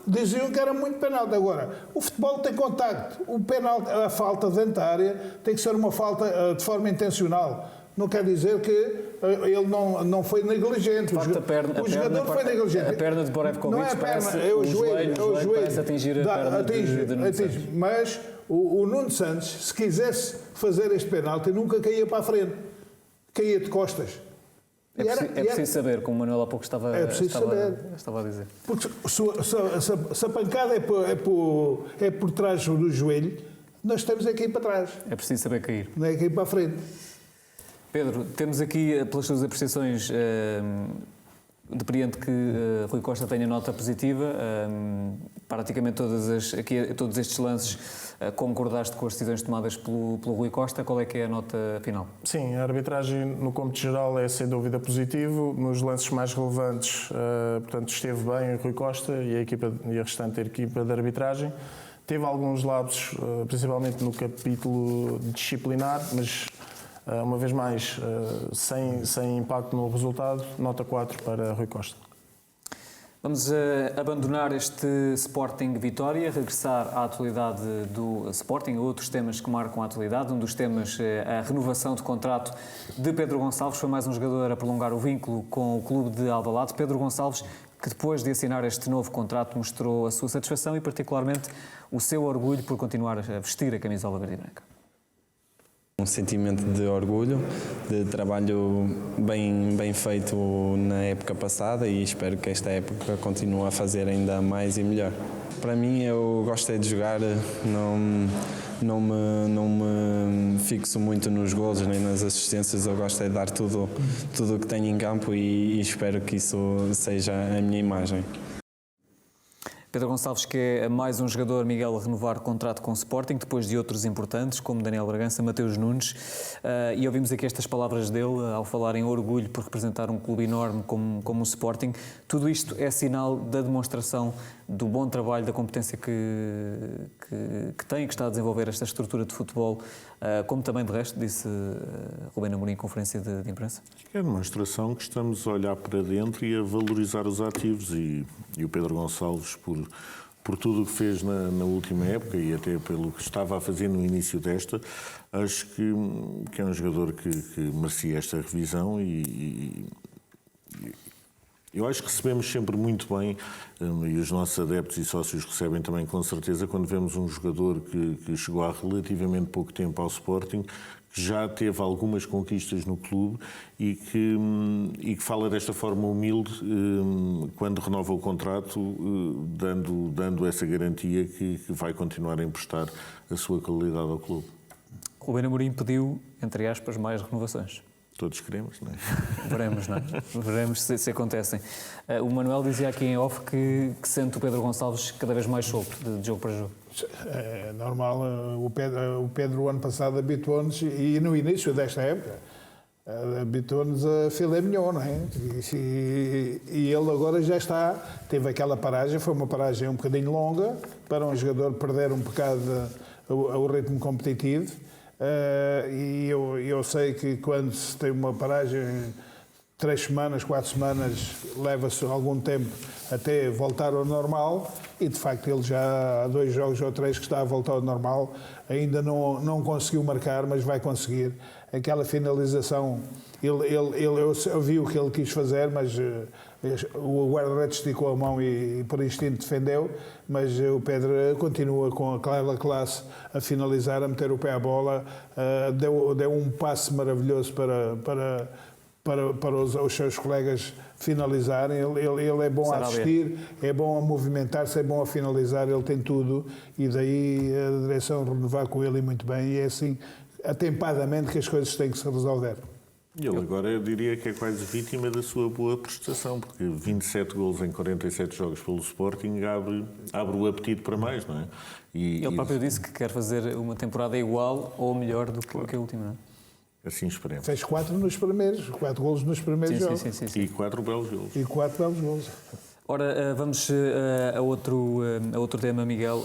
diziam que era muito penalti. Agora, o futebol tem contacto. O penalti, a falta dentro da área tem que ser uma falta de forma intencional. Não quer dizer que ele não foi negligente. De facto, o jogador foi negligente. A perna de Borevkovic não é a perna, parece, é o joelho. parece atingir a perna de Nuno Santos. Mas o Nuno Santos, se quisesse fazer este penalti, nunca caía para a frente. Caía de costas. É preciso saber, como o Manuel há pouco estava a dizer. Porque se a pancada é por trás do joelho, nós temos aqui para trás. É preciso saber cair. Não é aqui para a frente. Pedro, temos aqui, pelas suas apreciações, depreende que Rui Costa tenha nota positiva. Praticamente todos estes lances concordaste com as decisões tomadas pelo Rui Costa. Qual é que é a nota final? Sim, a arbitragem no cômputo geral é sem dúvida positivo. Nos lances mais relevantes, portanto, esteve bem o Rui Costa e a restante equipa de arbitragem. Teve alguns lapsos, principalmente no capítulo disciplinar, mas uma vez mais, sem impacto no resultado, nota 4 para Rui Costa. Vamos abandonar este Sporting Vitória, regressar à atualidade do Sporting, a outros temas que marcam a atualidade. Um dos temas é a renovação de contrato de Pedro Gonçalves. Foi mais um jogador a prolongar o vínculo com o clube de Alvalade. Pedro Gonçalves, que depois de assinar este novo contrato mostrou a sua satisfação e particularmente o seu orgulho por continuar a vestir a camisola verde e branca. Um sentimento de orgulho, de trabalho bem feito na época passada e espero que esta época continue a fazer ainda mais e melhor. Para mim, eu gosto de jogar, não me fixo muito nos golos nem nas assistências, eu gosto de dar tudo o que tenho em campo e espero que isso seja a minha imagem. Pedro Gonçalves, que é mais um jogador, Miguel, a renovar contrato com o Sporting, depois de outros importantes, como Daniel Bragança, Mateus Nunes, e ouvimos aqui estas palavras dele, ao falar em orgulho por representar um clube enorme como o Sporting. Tudo isto é sinal da demonstração do bom trabalho, da competência que tem e que está a desenvolver esta estrutura de futebol, como também, de resto, disse Rubén Amorim em conferência de imprensa. É a demonstração que estamos a olhar para dentro e a valorizar os ativos e o Pedro Gonçalves, por tudo o que fez na última época e até pelo que estava a fazer no início desta, acho que é um jogador que merecia esta revisão e eu acho que recebemos sempre muito bem, e os nossos adeptos e sócios recebem também com certeza, quando vemos um jogador que chegou há relativamente pouco tempo ao Sporting, que já teve algumas conquistas no clube e que fala desta forma humilde quando renova o contrato, dando essa garantia que vai continuar a emprestar a sua qualidade ao clube. Rubén Amorim pediu, entre aspas, mais renovações. Todos queremos, não é? Veremos, não é? Veremos se acontecem. O Manuel dizia aqui em off que sente o Pedro Gonçalves cada vez mais solto, de jogo para jogo. É normal, o Pedro ano passado habituou-nos, e no início desta época, habituou-nos a filé mignon, não é? E ele agora já teve aquela paragem, foi uma paragem um bocadinho longa, para um jogador perder um bocado o ritmo competitivo. E eu sei que quando se tem uma paragem 3 semanas, 4 semanas, leva-se algum tempo até voltar ao normal e de facto ele já há 2 jogos ou 3 que está a voltar ao normal, ainda não conseguiu marcar, mas vai conseguir. Aquela finalização, eu vi o que ele quis fazer, mas o guarda-redes esticou a mão e por instinto defendeu, mas o Pedro continua com aquela classe a finalizar, a meter o pé à bola, deu um passe maravilhoso para os seus colegas finalizarem. Ele é bom a assistir, é bom a movimentar-se, é bom a finalizar, ele tem tudo e daí a direção renovar com ele muito bem e é assim, atempadamente que as coisas têm que se resolver. E ele agora eu diria que é quase vítima da sua boa prestação, porque 27 golos em 47 jogos pelo Sporting abre o apetite para mais, não é? Ele próprio disse que quer fazer uma temporada igual ou melhor do que a última, não é? Assim esperemos. Fez 4 golos nos primeiros jogos. Sim. E 4 belos golos. E 4 belos golos. Ora, vamos a outro tema, Miguel.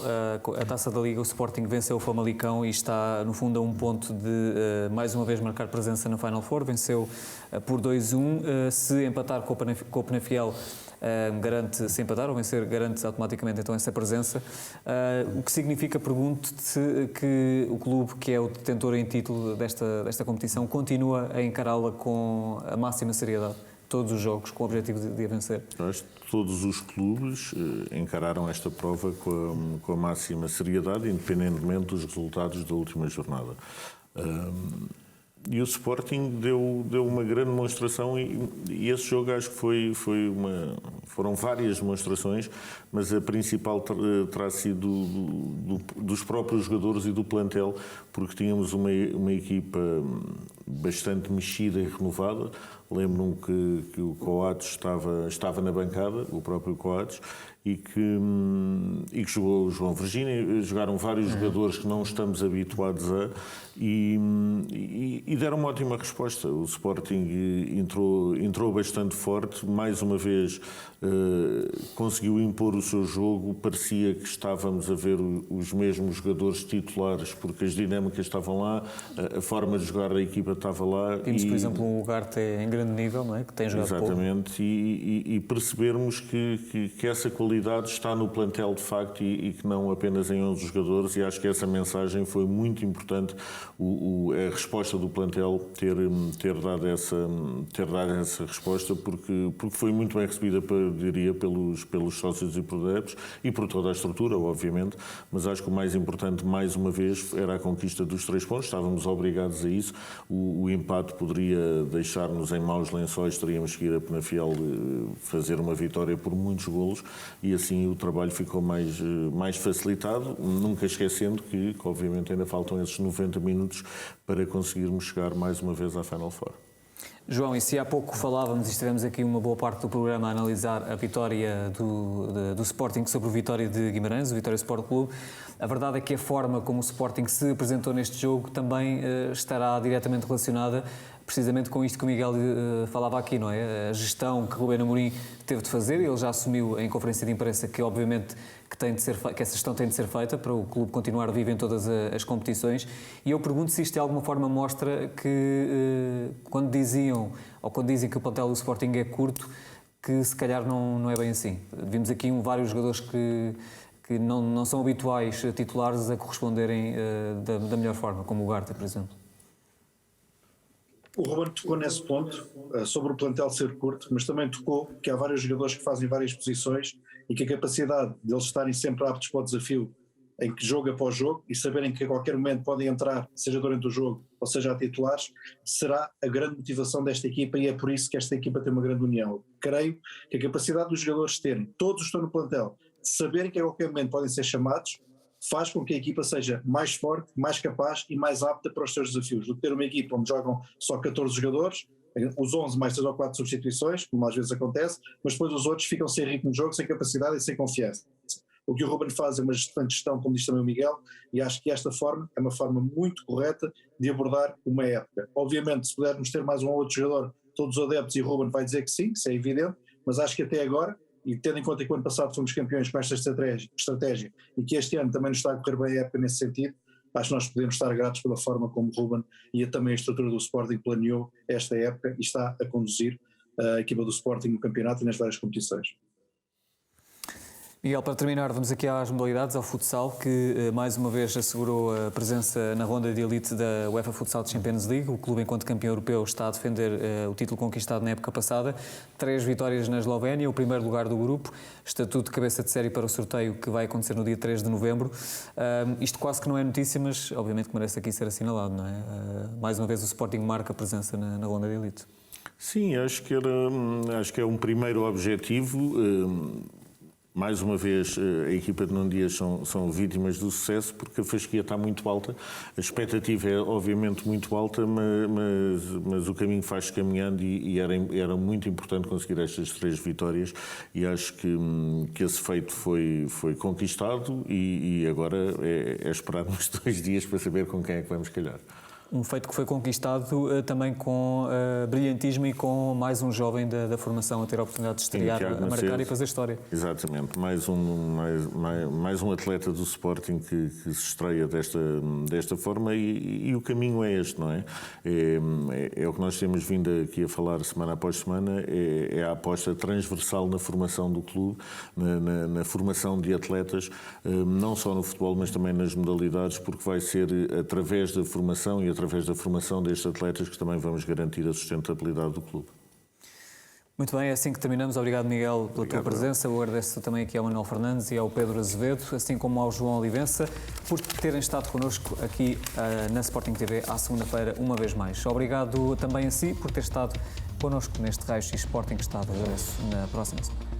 A Taça da Liga, o Sporting venceu o Famalicão e está, no fundo, a um ponto de, mais uma vez, marcar presença na Final Four. Venceu por 2-1. Se empatar com o Penafiel, se empatar ou vencer, garante automaticamente então essa presença. O que significa, pergunto-te, que o clube, que é o detentor em título desta competição, continua a encará-la com a máxima seriedade? Todos os jogos com o objetivo de a vencer? Acho que todos os clubes encararam esta prova com a máxima seriedade, independentemente dos resultados da última jornada. E o Sporting deu uma grande demonstração e esse jogo acho que foram várias demonstrações, mas a principal terá sido dos próprios jogadores e do plantel, porque tínhamos uma equipa bastante mexida e renovada. Lembro-me que o Coates estava na bancada, o próprio Coates, e que jogou o João Virgínia, jogaram vários jogadores que não estamos habituados a, e deram uma ótima resposta. O Sporting entrou bastante forte, mais uma vez conseguiu impor o seu jogo, parecia que estávamos a ver os mesmos jogadores titulares, porque as dinâmicas estavam lá, a forma de jogar a equipa estava lá. Vimos, por exemplo, um Ugarte em grande nível, não é? Que tem jogado pouco. Exatamente, e percebermos que essa qualidade está no plantel de facto e que não apenas em 11 jogadores, e acho que essa mensagem foi muito importante, a resposta do plantel ter dado essa resposta, porque foi muito bem recebida, diria, pelos sócios e por adeptos e por toda a estrutura, obviamente, mas acho que o mais importante, mais uma vez, era a conquista dos 3 pontos, estávamos obrigados a isso. O empate poderia deixar-nos em maus lençóis, teríamos que ir a Penafiel fazer uma vitória por muitos golos e assim o trabalho ficou mais facilitado, nunca esquecendo que obviamente ainda faltam esses 90 minutos para conseguirmos chegar mais uma vez à Final Four. João, e se há pouco falávamos e estivemos aqui uma boa parte do programa a analisar a vitória do Sporting sobre o Vitória de Guimarães, o Vitória Sport Clube, a verdade é que a forma como o Sporting se apresentou neste jogo também estará diretamente relacionada precisamente com isto que o Miguel falava aqui, não é? A gestão que Rubén Amorim teve de fazer, ele já assumiu em conferência de imprensa que obviamente que essa gestão tem de ser feita para o clube continuar vivo em todas as competições, e eu pergunto se isto de alguma forma mostra que quando dizem que o plantel do Sporting é curto, que se calhar não é bem assim. Vimos aqui vários jogadores que não são habituais titulares a corresponderem da melhor forma, como o Ugarte, por exemplo. O Ruben tocou nesse ponto, sobre o plantel ser curto, mas também tocou que há vários jogadores que fazem várias posições e que a capacidade deles estarem sempre aptos para o desafio, em que jogo após jogo, e saberem que a qualquer momento podem entrar, seja durante o jogo ou seja a titulares, será a grande motivação desta equipa, e é por isso que esta equipa tem uma grande união. Creio que a capacidade dos jogadores terem, todos estão no plantel, de saberem que a qualquer momento podem ser chamados, faz com que a equipa seja mais forte, mais capaz e mais apta para os seus desafios, do que ter uma equipa onde jogam só 14 jogadores, os 11 mais 3 ou 4 substituições, como às vezes acontece, mas depois os outros ficam sem ritmo de jogo, sem capacidade e sem confiança. O que o Ruben faz é uma gestão, como diz também o Miguel, e acho que esta forma é uma forma muito correta de abordar uma época. Obviamente, se pudermos ter mais um ou outro jogador, todos os adeptos, e o Ruben vai dizer que sim, isso é evidente, mas acho que até agora, e tendo em conta que o ano passado fomos campeões com esta estratégia e que este ano também nos está a correr bem a época nesse sentido, acho que nós podemos estar gratos pela forma como o Ruben e também a estrutura do Sporting planeou esta época e está a conduzir a equipa do Sporting no campeonato e nas várias competições. Miguel, para terminar, vamos aqui às modalidades, ao futsal, que mais uma vez assegurou a presença na ronda de elite da UEFA Futsal Champions League. O clube, enquanto campeão europeu, está a defender o título conquistado na época passada. 3 vitórias na Eslovénia, o primeiro lugar do grupo, estatuto de cabeça de série para o sorteio que vai acontecer no dia 3 de novembro. Isto quase que não é notícia, mas obviamente que merece aqui ser assinalado, não é? Mais uma vez o Sporting marca a presença na ronda de elite. Sim, acho que é um primeiro objetivo. Mais uma vez, a equipa de Nuno Dias são vítimas do sucesso porque a fasquia está muito alta. A expectativa é, obviamente, muito alta, mas o caminho faz-se caminhando e era muito importante conseguir estas 3 vitórias e acho que esse feito foi conquistado e agora é esperar uns 2 dias para saber com quem é que vamos calhar. Um feito que foi conquistado também com brilhantismo e com mais um jovem da formação a ter a oportunidade de estrear, a marcar e fazer história. Exatamente, mais um atleta do Sporting que se estreia desta forma e o caminho é este, não é? É o que nós temos vindo aqui a falar semana após semana, é a aposta transversal na formação do clube, na formação de atletas, não só no futebol, mas também nas modalidades, porque vai ser através da formação e através da formação destes atletas que também vamos garantir a sustentabilidade do clube. Muito bem, é assim que terminamos. Obrigado, Miguel, pela tua presença. Eu agradeço também aqui ao Manuel Fernandes e ao Pedro Azevedo, assim como ao João Olivença, por terem estado connosco aqui na Sporting TV à segunda-feira, uma vez mais. Obrigado também a si por ter estado connosco neste Raio X Sporting, que está de regresso na próxima semana.